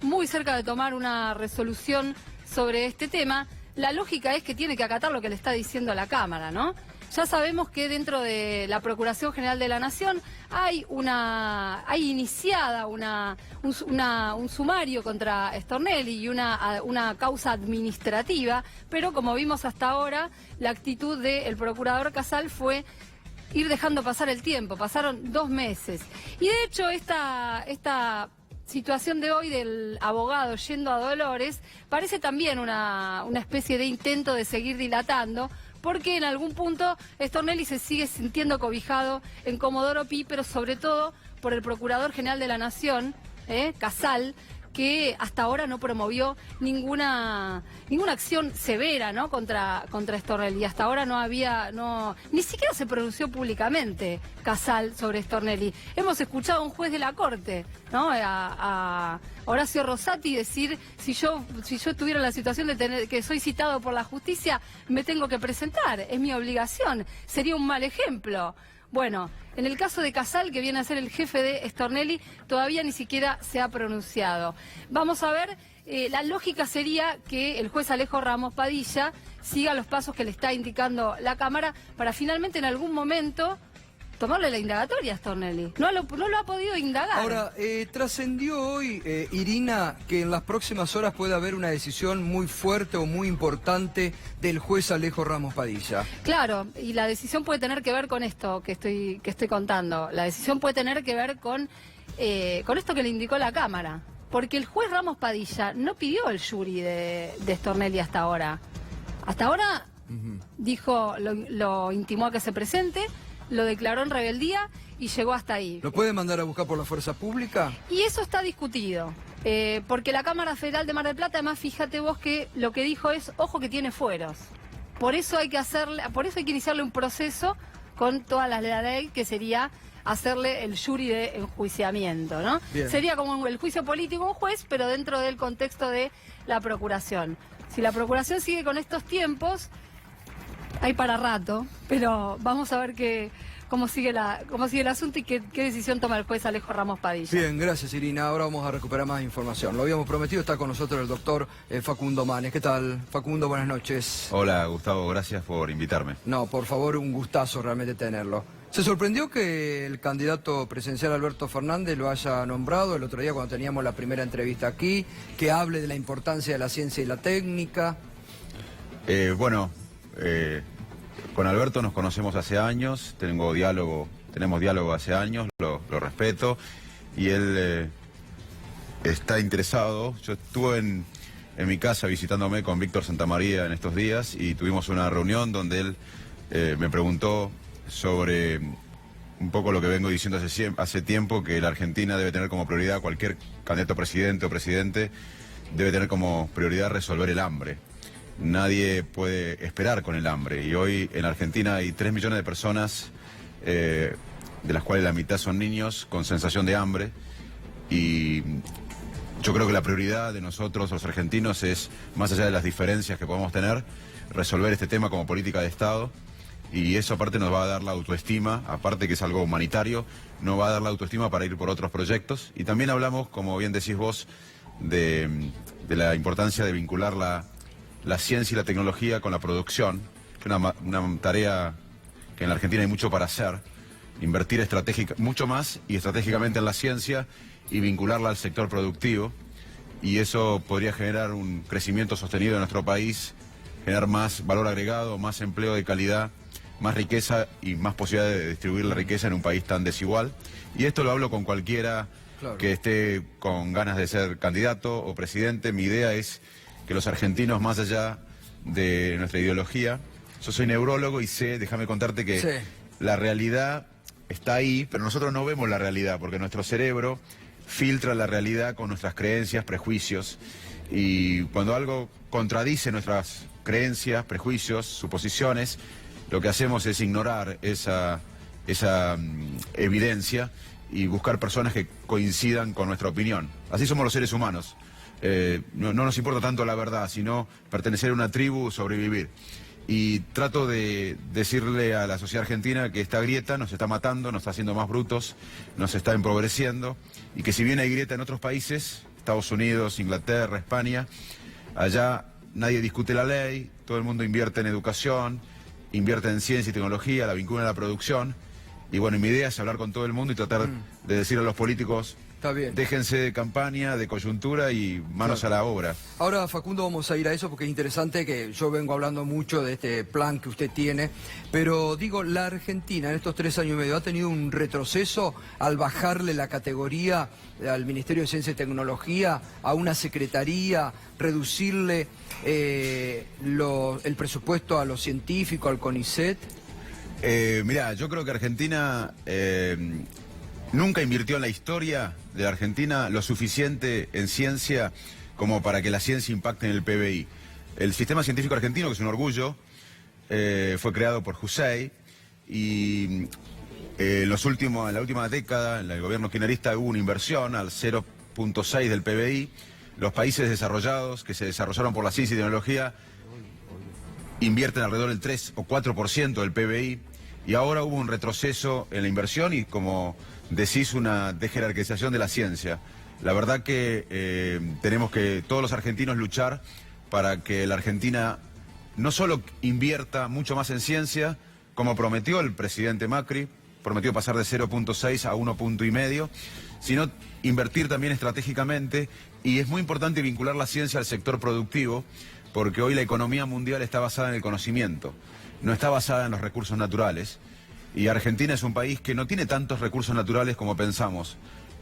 muy cerca de tomar una resolución sobre este tema. La lógica es que tiene que acatar lo que le está diciendo la Cámara, ¿no? Ya sabemos que dentro de la Procuración General de la Nación hay iniciada un sumario contra Stornelli y una causa administrativa, pero como vimos hasta ahora, la actitud del procurador Casal fue ir dejando pasar el tiempo. Pasaron 2 meses. Y de hecho esta situación de hoy del abogado yendo a Dolores parece también una especie de intento de seguir dilatando, porque en algún punto Stornelli se sigue sintiendo cobijado en Comodoro Pi, pero sobre todo por el Procurador General de la Nación, Casal, que hasta ahora no promovió ninguna acción severa, ¿no?, contra Stornelli. Hasta ahora ni siquiera se pronunció públicamente Casal sobre Stornelli. Hemos escuchado a un juez de la Corte, ¿no?, a Horacio Rosati decir: si yo estuviera en la situación de tener que soy citado por la justicia, me tengo que presentar, es mi obligación. Sería un mal ejemplo. Bueno, en el caso de Casal, que viene a ser el jefe de Stornelli, todavía ni siquiera se ha pronunciado. Vamos a ver, la lógica sería que el juez Alejo Ramos Padilla siga los pasos que le está indicando la Cámara para finalmente en algún momento tomarle la indagatoria a Stornelli. No lo ha podido indagar. Ahora, trascendió hoy, Irina, que en las próximas horas puede haber una decisión muy fuerte o muy importante del juez Alejo Ramos Padilla. Claro, y la decisión puede tener que ver con esto que estoy contando. La decisión puede tener que ver con esto que le indicó la Cámara. Porque el juez Ramos Padilla no pidió el jury de Stornelli hasta ahora. Hasta ahora dijo, lo intimó a que se presente, lo declaró en rebeldía y llegó hasta ahí. ¿Lo puede mandar a buscar por la fuerza pública? Y eso está discutido, porque la Cámara Federal de Mar del Plata, además, fíjate vos que lo que dijo es: ojo que tiene fueros. Por eso hay que iniciarle un proceso con todas las de la ley, que sería hacerle el jury de enjuiciamiento, ¿no? Bien. Sería como el juicio político un juez, pero dentro del contexto de la procuración. Si la Procuración sigue con estos tiempos, hay para rato, pero vamos a ver cómo sigue el asunto y qué decisión toma el juez Alejo Ramos Padilla. Bien, gracias Irina. Ahora vamos a recuperar más información. Lo habíamos prometido, está con nosotros el doctor Facundo Manes. ¿Qué tal, Facundo? Buenas noches. Hola, Gustavo, gracias por invitarme. No, por favor, un gustazo realmente tenerlo. ¿Se sorprendió que el candidato presidencial Alberto Fernández lo haya nombrado el otro día cuando teníamos la primera entrevista aquí, que hable de la importancia de la ciencia y la técnica? Con Alberto nos conocemos hace años, tenemos diálogo hace años, lo respeto, y él está interesado. Yo estuve en mi casa visitándome con Víctor Santamaría en estos días y tuvimos una reunión donde él me preguntó sobre un poco lo que vengo diciendo hace tiempo, que la Argentina debe tener como prioridad, cualquier candidato a presidente o presidente debe tener como prioridad resolver el hambre. Nadie puede esperar con el hambre, y hoy en Argentina hay 3 millones de personas, de las cuales la mitad son niños con sensación de hambre, y yo creo que la prioridad de nosotros los argentinos es, más allá de las diferencias que podemos tener, resolver este tema como política de Estado. Y eso aparte nos va a dar la autoestima, aparte que es algo humanitario, nos va a dar la autoestima para ir por otros proyectos. Y también hablamos, como bien decís vos, de la importancia de vincular la ciencia y la tecnología con la producción, que es una tarea que en la Argentina hay mucho para hacer, invertir mucho más y estratégicamente en la ciencia y vincularla al sector productivo. Y eso podría generar un crecimiento sostenido en nuestro país, generar más valor agregado, más empleo de calidad, más riqueza y más posibilidad de distribuir la riqueza en un país tan desigual. Y esto lo hablo con cualquiera que esté con ganas de ser candidato o presidente. Mi idea es que los argentinos, más allá de nuestra ideología, yo soy neurólogo y déjame contarte que la realidad está ahí, pero nosotros no vemos la realidad, porque nuestro cerebro filtra la realidad con nuestras creencias, prejuicios, y cuando algo contradice nuestras creencias, prejuicios, suposiciones, lo que hacemos es ignorar esa evidencia y buscar personas que coincidan con nuestra opinión. Así somos los seres humanos. No nos importa tanto la verdad, sino pertenecer a una tribu, sobrevivir. Y trato de decirle a la sociedad argentina que esta grieta nos está matando, nos está haciendo más brutos, nos está empobreciendo, y que si bien hay grieta en otros países, Estados Unidos, Inglaterra, España, allá nadie discute la ley, todo el mundo invierte en educación, invierte en ciencia y tecnología, la vincula a la producción. Y bueno, mi idea es hablar con todo el mundo y tratar de decir a los políticos: está bien, déjense de campaña, de coyuntura y manos a la obra. Ahora, Facundo, vamos a ir a eso porque es interesante, que yo vengo hablando mucho de este plan que usted tiene, pero digo, la Argentina en estos 3 años y medio ha tenido un retroceso al bajarle la categoría al Ministerio de Ciencia y Tecnología a una secretaría, reducirle el presupuesto a los científicos, al CONICET. Mirá, yo creo que Argentina nunca invirtió en la historia de la Argentina lo suficiente en ciencia como para que la ciencia impacte en el PBI. El sistema científico argentino, que es un orgullo, fue creado por Jussey, y en la última década, en el gobierno kirchnerista, hubo una inversión al 0.6 del PBI. Los países desarrollados, que se desarrollaron por la ciencia y tecnología, invierten alrededor del 3 o 4% del PBI, y ahora hubo un retroceso en la inversión y, como decís, una dejerarquización de la ciencia. La verdad que tenemos que todos los argentinos luchar para que la Argentina no solo invierta mucho más en ciencia, como prometió el presidente Macri, prometió pasar de 0.6 a 1,5, sino invertir también estratégicamente, y es muy importante vincular la ciencia al sector productivo, porque hoy la economía mundial está basada en el conocimiento, no está basada en los recursos naturales. Y Argentina es un país que no tiene tantos recursos naturales como pensamos.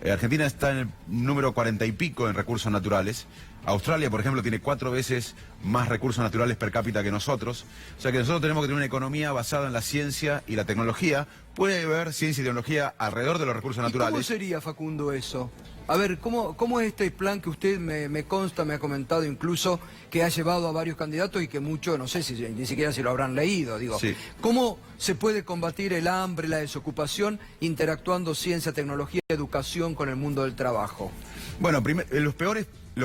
Argentina está en el número 40 y pico en recursos naturales. Australia, por ejemplo, tiene 4 veces más recursos naturales per cápita que nosotros. O sea que nosotros tenemos que tener una economía basada en la ciencia y la tecnología. Puede haber ciencia y tecnología alrededor de los recursos naturales. ¿Cómo sería, Facundo, eso? A ver, ¿cómo es este plan que usted me consta, me ha comentado incluso, que ha llevado a varios candidatos y que muchos, no sé si ni siquiera se lo habrán leído, digo? Sí. ¿Cómo se puede combatir el hambre, la desocupación, interactuando ciencia, tecnología y educación con el mundo del trabajo? Bueno, los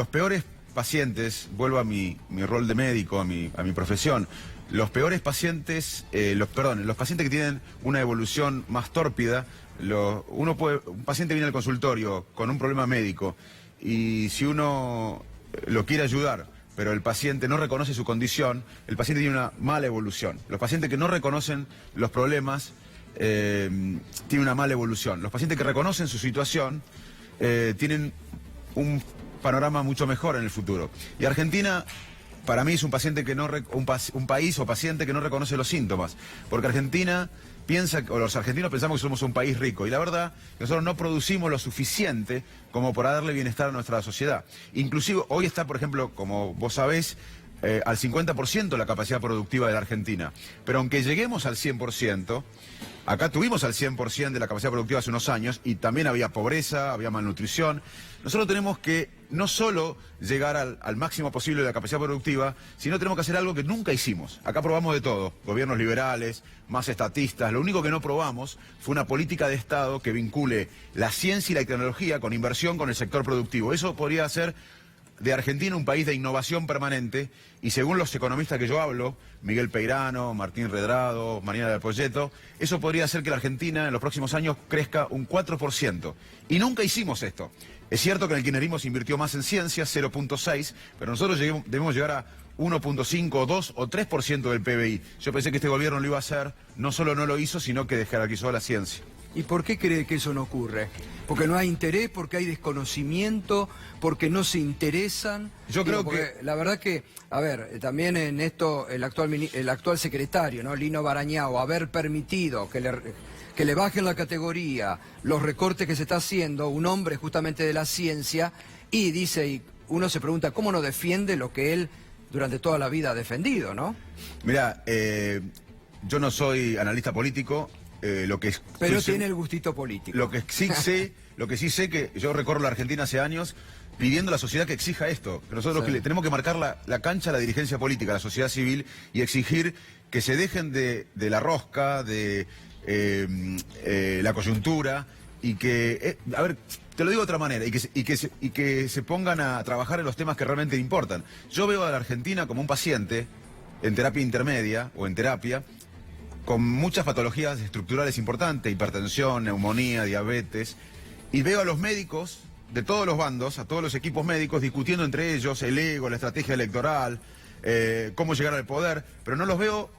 peores pacientes, vuelvo a mi rol de médico, a mi profesión, los peores pacientes, los pacientes que tienen una evolución más tórpida, un paciente viene al consultorio con un problema médico y si uno lo quiere ayudar, pero el paciente no reconoce su condición, el paciente tiene una mala evolución. Los pacientes que no reconocen los problemas tienen una mala evolución. Los pacientes que reconocen su situación tienen un panorama mucho mejor en el futuro. Y Argentina, para mí, es un paciente que un país o paciente que no reconoce los síntomas, porque Argentina los argentinos pensamos que somos un país rico, y la verdad que nosotros no producimos lo suficiente como para darle bienestar a nuestra sociedad. Inclusive hoy está, por ejemplo, como vos sabés, al 50% la capacidad productiva de la Argentina. Pero aunque lleguemos al 100%, acá tuvimos al 100% de la capacidad productiva hace unos años y también había pobreza, había malnutrición. Nosotros tenemos que no solo llegar al máximo posible de la capacidad productiva, sino tenemos que hacer algo que nunca hicimos. Acá probamos de todo, gobiernos liberales, más estatistas. Lo único que no probamos fue una política de Estado que vincule la ciencia y la tecnología con inversión con el sector productivo. Eso podría hacer de Argentina un país de innovación permanente y según los economistas que yo hablo, Miguel Peirano, Martín Redrado, Mariana del Poyeto, eso podría hacer que la Argentina en los próximos años crezca un 4%. Y nunca hicimos esto. Es cierto que en el kirchnerismo se invirtió más en ciencia, 0.6, pero nosotros debemos llegar a 1.5, 2 o 3% del PBI. Yo pensé que este gobierno lo iba a hacer, no solo no lo hizo, sino que jerarquizó la ciencia. ¿Y por qué cree que eso no ocurre? ¿Porque no hay interés, porque hay desconocimiento, porque no se interesan? Yo creo que... La verdad que, a ver, también en esto el actual secretario, ¿no? Lino Barañao, haber permitido que le bajen la categoría, los recortes que se está haciendo, un hombre justamente de la ciencia, y dice, y uno se pregunta, ¿cómo no defiende lo que él durante toda la vida ha defendido, no? Mirá, yo no soy analista político, pero tiene el gustito político. Lo que sí sé que yo recorro la Argentina hace años pidiendo a la sociedad que exija esto. Que nosotros que tenemos que marcar la cancha a la dirigencia política, a la sociedad civil, y exigir que se dejen de la rosca, de la coyuntura, y que, a ver, te lo digo de otra manera, y que se pongan a trabajar en los temas que realmente importan. Yo veo a la Argentina como un paciente en terapia intermedia o en terapia, con muchas patologías estructurales importantes, hipertensión, neumonía, diabetes, y veo a los médicos de todos los bandos, a todos los equipos médicos, discutiendo entre ellos el ego, la estrategia electoral, cómo llegar al poder, pero no los veo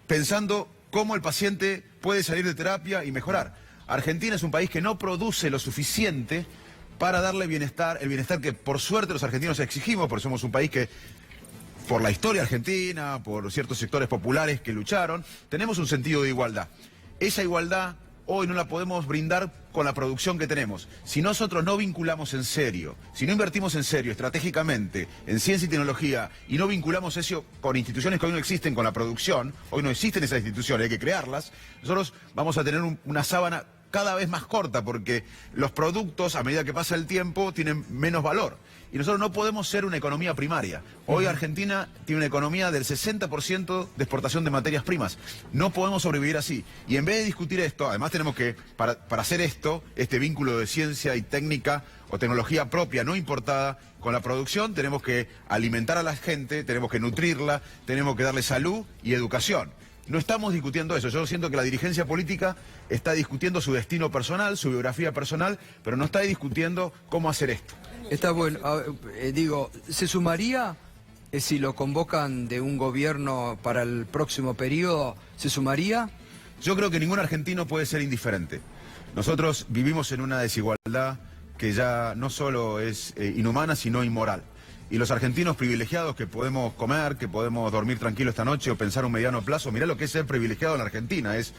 pensando cómo el paciente puede salir de terapia y mejorar. Argentina es un país que no produce lo suficiente para darle bienestar, el bienestar que por suerte los argentinos exigimos, porque somos un país que, por la historia argentina, por ciertos sectores populares que lucharon, tenemos un sentido de igualdad. Esa igualdad hoy no la podemos brindar con la producción que tenemos. Si nosotros no vinculamos en serio, si no invertimos en serio, estratégicamente, en ciencia y tecnología, y no vinculamos eso con instituciones que hoy no existen, con la producción, hoy no existen esas instituciones, hay que crearlas, nosotros vamos a tener una sábana cada vez más corta, porque los productos, a medida que pasa el tiempo, tienen menos valor. Y nosotros no podemos ser una economía primaria. Hoy Argentina tiene una economía del 60% de exportación de materias primas. No podemos sobrevivir así. Y en vez de discutir esto, además tenemos que, para hacer esto, este vínculo de ciencia y técnica o tecnología propia, no importada, con la producción, tenemos que alimentar a la gente, tenemos que nutrirla, tenemos que darle salud y educación. No estamos discutiendo eso. Yo siento que la dirigencia política está discutiendo su destino personal, su biografía personal, pero no está discutiendo cómo hacer esto. Está bueno. Digo, ¿se sumaría, si lo convocan de un gobierno para el próximo periodo, se sumaría? Yo creo que ningún argentino puede ser indiferente. Nosotros vivimos en una desigualdad que ya no solo es inhumana, sino inmoral. Y los argentinos privilegiados que podemos comer, que podemos dormir tranquilo esta noche o pensar un mediano plazo, mirá lo que es ser privilegiado en la Argentina, es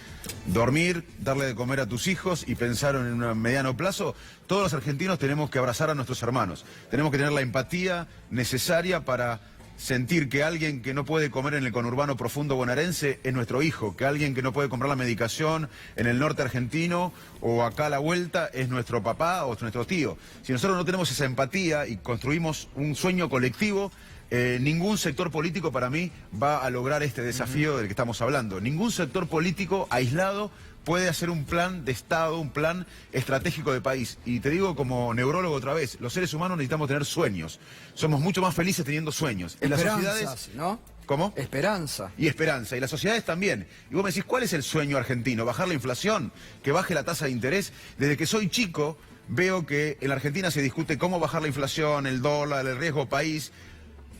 dormir, darle de comer a tus hijos y pensar en un mediano plazo. Todos los argentinos tenemos que abrazar a nuestros hermanos, tenemos que tener la empatía necesaria para sentir que alguien que no puede comer en el conurbano profundo bonaerense es nuestro hijo, que alguien que no puede comprar la medicación en el norte argentino o acá a la vuelta es nuestro papá o nuestro tío. Si nosotros no tenemos esa empatía y construimos un sueño colectivo, ningún sector político para mí va a lograr este desafío del que estamos hablando. Ningún sector político aislado puede hacer un plan de Estado, un plan estratégico de país. Y te digo como neurólogo otra vez, los seres humanos necesitamos tener sueños. Somos mucho más felices teniendo sueños. En las sociedades, ¿no? ¿Cómo? Esperanza. Y esperanza. Y las sociedades también. Y vos me decís, ¿cuál es el sueño argentino? ¿Bajar la inflación? ¿Que baje la tasa de interés? Desde que soy chico veo que en la Argentina se discute cómo bajar la inflación, el dólar, el riesgo país.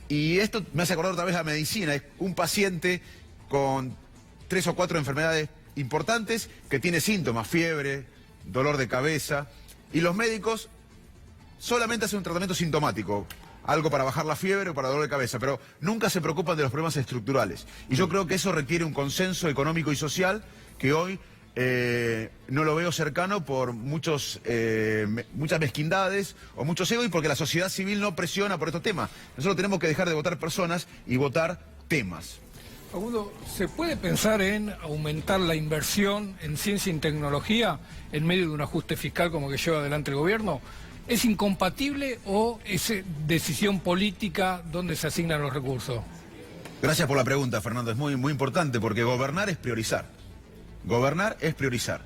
Y esto me hace acordar otra vez a medicina. Es un paciente con 3 o 4 enfermedades importantes que tiene síntomas, fiebre, dolor de cabeza, y los médicos solamente hacen un tratamiento sintomático, algo para bajar la fiebre o para dolor de cabeza, pero nunca se preocupan de los problemas estructurales. Y yo creo que eso requiere un consenso económico y social que hoy no lo veo cercano por muchas mezquindades o muchos egos y porque la sociedad civil no presiona por estos temas. Nosotros tenemos que dejar de votar personas y votar temas. Facundo, ¿se puede pensar en aumentar la inversión en ciencia y tecnología en medio de un ajuste fiscal como que lleva adelante el gobierno? ¿Es incompatible o es decisión política donde se asignan los recursos? Gracias por la pregunta, Fernando. Es muy importante porque gobernar es priorizar. Gobernar es priorizar.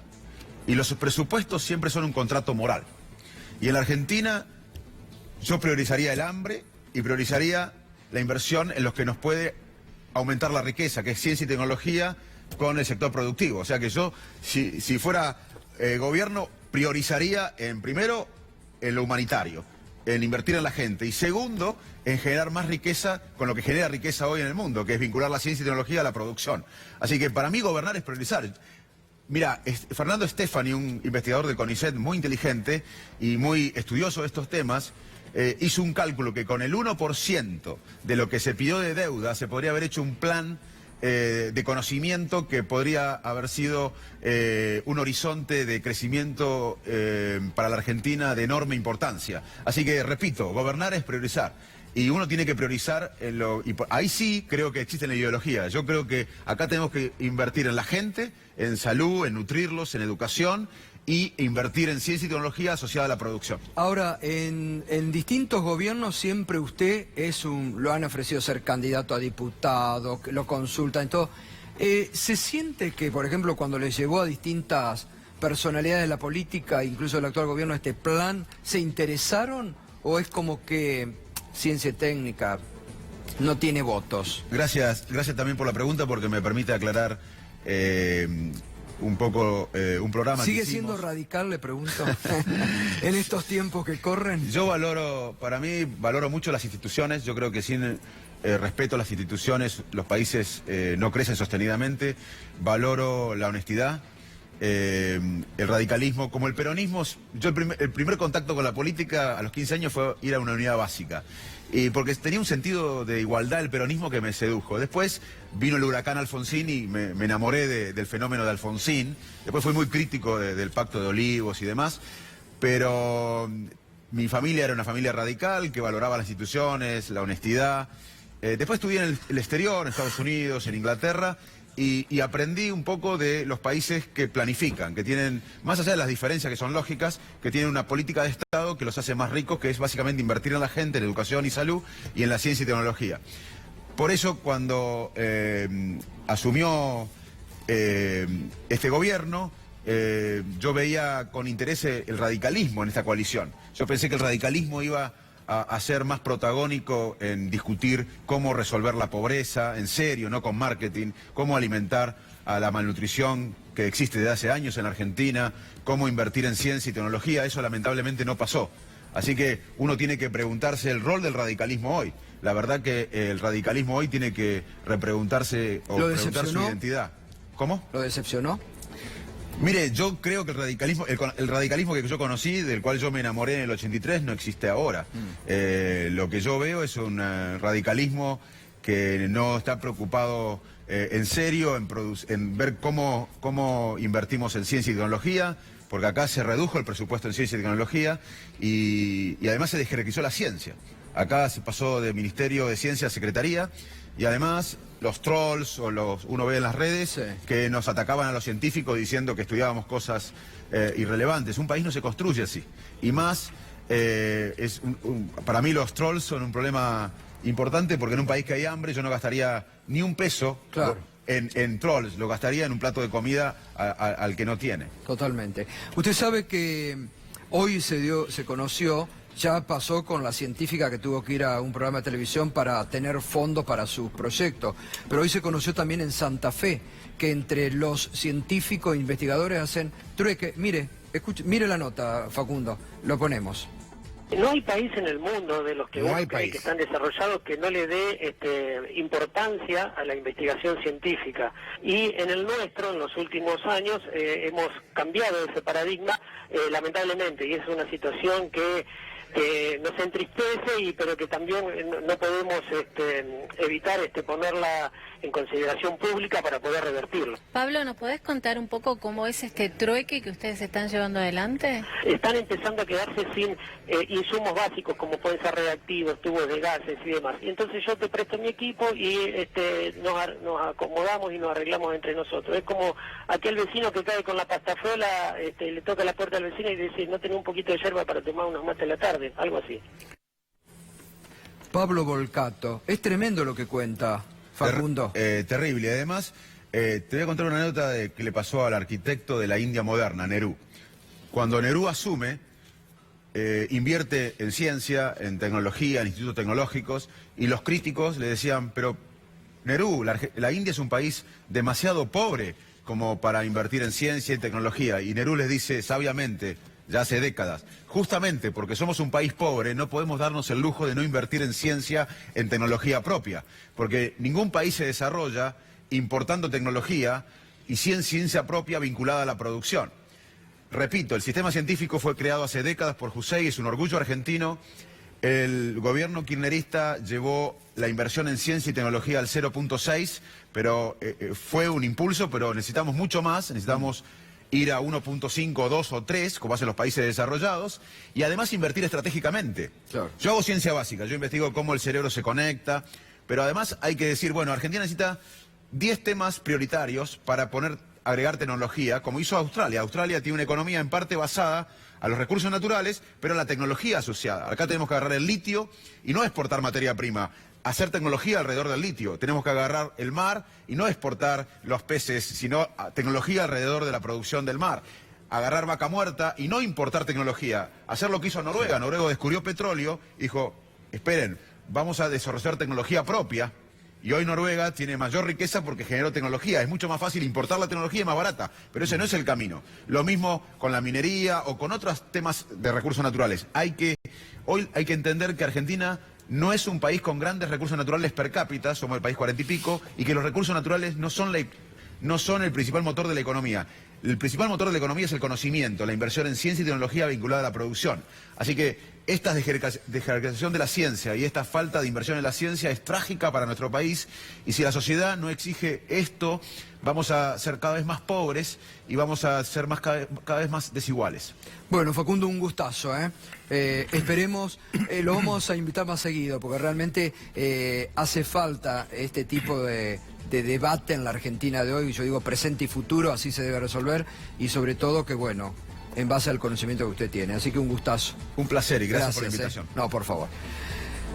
Y los presupuestos siempre son un contrato moral. Y en la Argentina yo priorizaría el hambre y priorizaría la inversión en los que nos puede aumentar la riqueza, que es ciencia y tecnología con el sector productivo. O sea que yo, si fuera gobierno, priorizaría primero en lo humanitario, en invertir en la gente, y segundo, en generar más riqueza con lo que genera riqueza hoy en el mundo, que es vincular la ciencia y tecnología a la producción. Así que para mí gobernar es priorizar. Mira, Fernando Stefani, un investigador del CONICET muy inteligente y muy estudioso de estos temas, hizo un cálculo que con el 1% de lo que se pidió de deuda se podría haber hecho un plan de conocimiento que podría haber sido un horizonte de crecimiento para la Argentina de enorme importancia. Así que, repito, gobernar es priorizar. Y uno tiene que priorizar ahí sí creo que existe la ideología. Yo creo que acá tenemos que invertir en la gente, en salud, en nutrirlos, en educación y invertir en ciencia y tecnología asociada a la producción. Ahora, en distintos gobiernos siempre usted lo han ofrecido ser candidato a diputado, que lo consultan y todo. ¿Se siente que, por ejemplo, cuando le llevó a distintas personalidades de la política, incluso del actual gobierno, este plan, se interesaron o es como que ciencia técnica no tiene votos? Gracias también por la pregunta porque me permite aclarar un poco un programa. ¿Sigue siendo radical, le pregunto, en estos tiempos que corren? Yo valoro mucho las instituciones. Yo creo que sin respeto a las instituciones los países no crecen sostenidamente. Valoro la honestidad, el radicalismo, como el peronismo. Yo el primer contacto con la política a los 15 años fue ir a una unidad básica. Y porque tenía un sentido de igualdad el peronismo que me sedujo. Después vino el huracán Alfonsín y me enamoré del fenómeno de Alfonsín. Después fui muy crítico del Pacto de Olivos y demás. Pero mi familia era una familia radical que valoraba las instituciones, la honestidad. Después estudié en el exterior, en Estados Unidos, en Inglaterra. Y aprendí un poco de los países que planifican, que tienen, más allá de las diferencias que son lógicas, que tienen una política de Estado que los hace más ricos, que es básicamente invertir en la gente, en educación y salud y en la ciencia y tecnología. Por eso cuando asumió este gobierno, yo veía con interés el radicalismo en esta coalición. Yo pensé que el radicalismo iba a ser más protagónico en discutir cómo resolver la pobreza, en serio, no con marketing, cómo alimentar a la malnutrición que existe desde hace años en la Argentina, cómo invertir en ciencia y tecnología. Eso lamentablemente no pasó. Así que uno tiene que preguntarse el rol del radicalismo hoy. La verdad que el radicalismo hoy tiene que repreguntarse o preguntar su identidad. ¿Cómo? ¿Lo decepcionó? Mire, yo creo que el radicalismo que yo conocí, del cual yo me enamoré en el 83, no existe ahora. Lo que yo veo es un radicalismo que no está preocupado en serio en ver cómo invertimos en ciencia y tecnología, porque acá se redujo el presupuesto en ciencia y tecnología y además se desjerarquizó la ciencia. Acá se pasó de Ministerio de Ciencia a Secretaría y además los trolls uno ve en las redes que nos atacaban a los científicos diciendo que estudiábamos cosas irrelevantes. Un país no se construye así. Y más, para mí los trolls son un problema importante porque en un país que hay hambre yo no gastaría ni un peso en trolls, lo gastaría en un plato de comida al que no tiene. Totalmente. Usted sabe que hoy se conoció, ya pasó con la científica que tuvo que ir a un programa de televisión para tener fondos para sus proyectos, pero hoy se conoció también en Santa Fe que entre los científicos e investigadores hacen trueque. Mire, mire la nota, Facundo, lo ponemos. No hay país en el mundo de los que, que están desarrollados que no le dé importancia a la investigación científica. Y en el nuestro, en los últimos años, hemos cambiado ese paradigma, lamentablemente, y es una situación que nos entristece, pero que también no podemos evitar ponerla en consideración pública para poder revertirlo. Pablo, ¿nos podés contar un poco cómo es este trueque que ustedes están llevando adelante? Están empezando a quedarse sin insumos básicos como pueden ser reactivos, tubos de gases y demás. Y entonces yo te presto mi equipo y nos acomodamos y nos arreglamos entre nosotros. Es como aquel vecino que cae con la pastafuela, le toca la puerta al vecino y dice, no tengo un poquito de yerba para tomar unos mates en la tarde, algo así. Pablo Volcato, es tremendo lo que cuenta Facundo. Terrible. Además, te voy a contar una anécdota que le pasó al arquitecto de la India moderna, Nehru. Cuando Nehru asume, invierte en ciencia, en tecnología, en institutos tecnológicos, y los críticos le decían, pero Nehru, la India es un país demasiado pobre como para invertir en ciencia y tecnología. Y Nehru les dice sabiamente, ya hace décadas, justamente porque somos un país pobre no podemos darnos el lujo de no invertir en ciencia, en tecnología propia, porque ningún país se desarrolla importando tecnología y ciencia propia vinculada a la producción. Repito, el sistema científico fue creado hace décadas por Hussein, es un orgullo argentino. El gobierno kirchnerista llevó la inversión en ciencia y tecnología al 0.6, pero fue un impulso, pero necesitamos mucho más, necesitamos ir a 1.5, 2 o 3, como hacen los países desarrollados, y además invertir estratégicamente. Claro. Yo hago ciencia básica, yo investigo cómo el cerebro se conecta, pero además hay que decir, bueno, Argentina necesita 10 temas prioritarios para agregar tecnología, como hizo Australia. Australia tiene una economía en parte basada a los recursos naturales, pero a la tecnología asociada. Acá tenemos que agarrar el litio y no exportar materia prima, hacer tecnología alrededor del litio. Tenemos que agarrar el mar y no exportar los peces, sino tecnología alrededor de la producción del mar. Agarrar vaca muerta y no importar tecnología. Hacer lo que hizo Noruega. Noruega descubrió petróleo y dijo, esperen, vamos a desarrollar tecnología propia. Y hoy Noruega tiene mayor riqueza porque generó tecnología. Es mucho más fácil importar la tecnología y más barata. Pero ese no es el camino. Lo mismo con la minería o con otros temas de recursos naturales. Hoy hay que entender que Argentina no es un país con grandes recursos naturales per cápita, somos el país 40 y pico, y que los recursos naturales no son el principal motor de la economía. El principal motor de la economía es el conocimiento, la inversión en ciencia y tecnología vinculada a la producción. Así que esta dejerarquización de la ciencia y esta falta de inversión en la ciencia es trágica para nuestro país, y si la sociedad no exige esto, vamos a ser cada vez más pobres y vamos a ser cada vez más desiguales. Bueno, Facundo, un gustazo, esperemos, lo vamos a invitar más seguido, porque realmente hace falta este tipo de debate en la Argentina de hoy. Yo digo presente y futuro, así se debe resolver, y sobre todo que, bueno, en base al conocimiento que usted tiene. Así que un gustazo. Un placer y gracias por la invitación. No, por favor.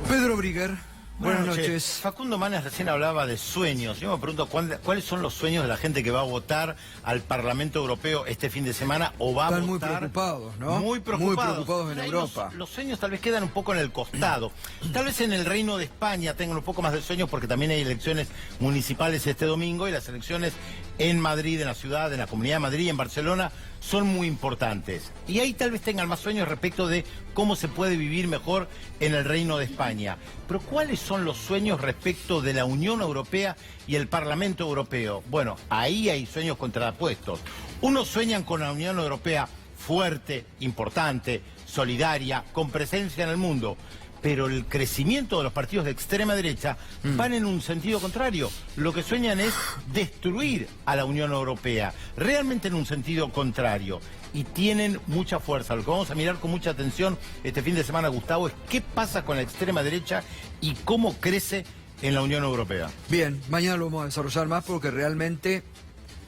Pedro Brigger. Buenas noches. Facundo Manes recién hablaba de sueños. Yo me pregunto cuáles son los sueños de la gente que va a votar al Parlamento Europeo este fin de semana o va a votar. Están muy preocupados, ¿no? Muy preocupados en Europa. Los sueños tal vez quedan un poco en el costado. Tal vez en el Reino de España tengan un poco más de sueños porque también hay elecciones municipales este domingo y las elecciones en Madrid, en la ciudad, en la Comunidad de Madrid y en Barcelona son muy importantes. Y ahí tal vez tengan más sueños respecto de cómo se puede vivir mejor en el Reino de España. Pero ¿cuáles son los sueños respecto de la Unión Europea y el Parlamento Europeo? Bueno, ahí hay sueños contrapuestos. Unos sueñan con la Unión Europea fuerte, importante, solidaria, con presencia en el mundo. Pero el crecimiento de los partidos de extrema derecha van en un sentido contrario. Lo que sueñan es destruir a la Unión Europea, realmente en un sentido contrario. Y tienen mucha fuerza. Lo que vamos a mirar con mucha atención este fin de semana, Gustavo, es qué pasa con la extrema derecha y cómo crece en la Unión Europea. Bien, mañana lo vamos a desarrollar más porque realmente,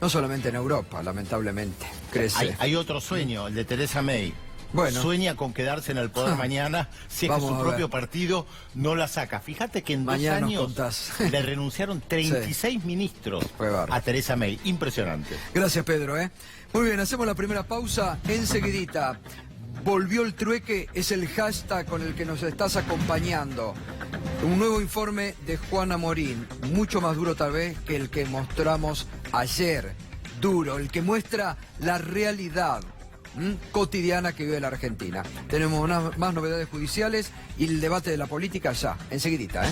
no solamente en Europa, lamentablemente, crece. Hay otro sueño, el de Theresa May. Bueno. sueña con quedarse en el poder mañana si es que su propio partido no la saca. Fíjate que en Mañana 2 años le renunciaron 36 ministros a Theresa May. Impresionante. Gracias, Pedro. Muy bien, hacemos la primera pausa. Enseguidita. Volvió el trueque, es el hashtag con el que nos estás acompañando. Un nuevo informe de Juana Morín, mucho más duro tal vez que el que mostramos ayer. Duro, el que muestra la realidad cotidiana que vive la Argentina. Tenemos más novedades judiciales y el debate de la política ya, enseguidita,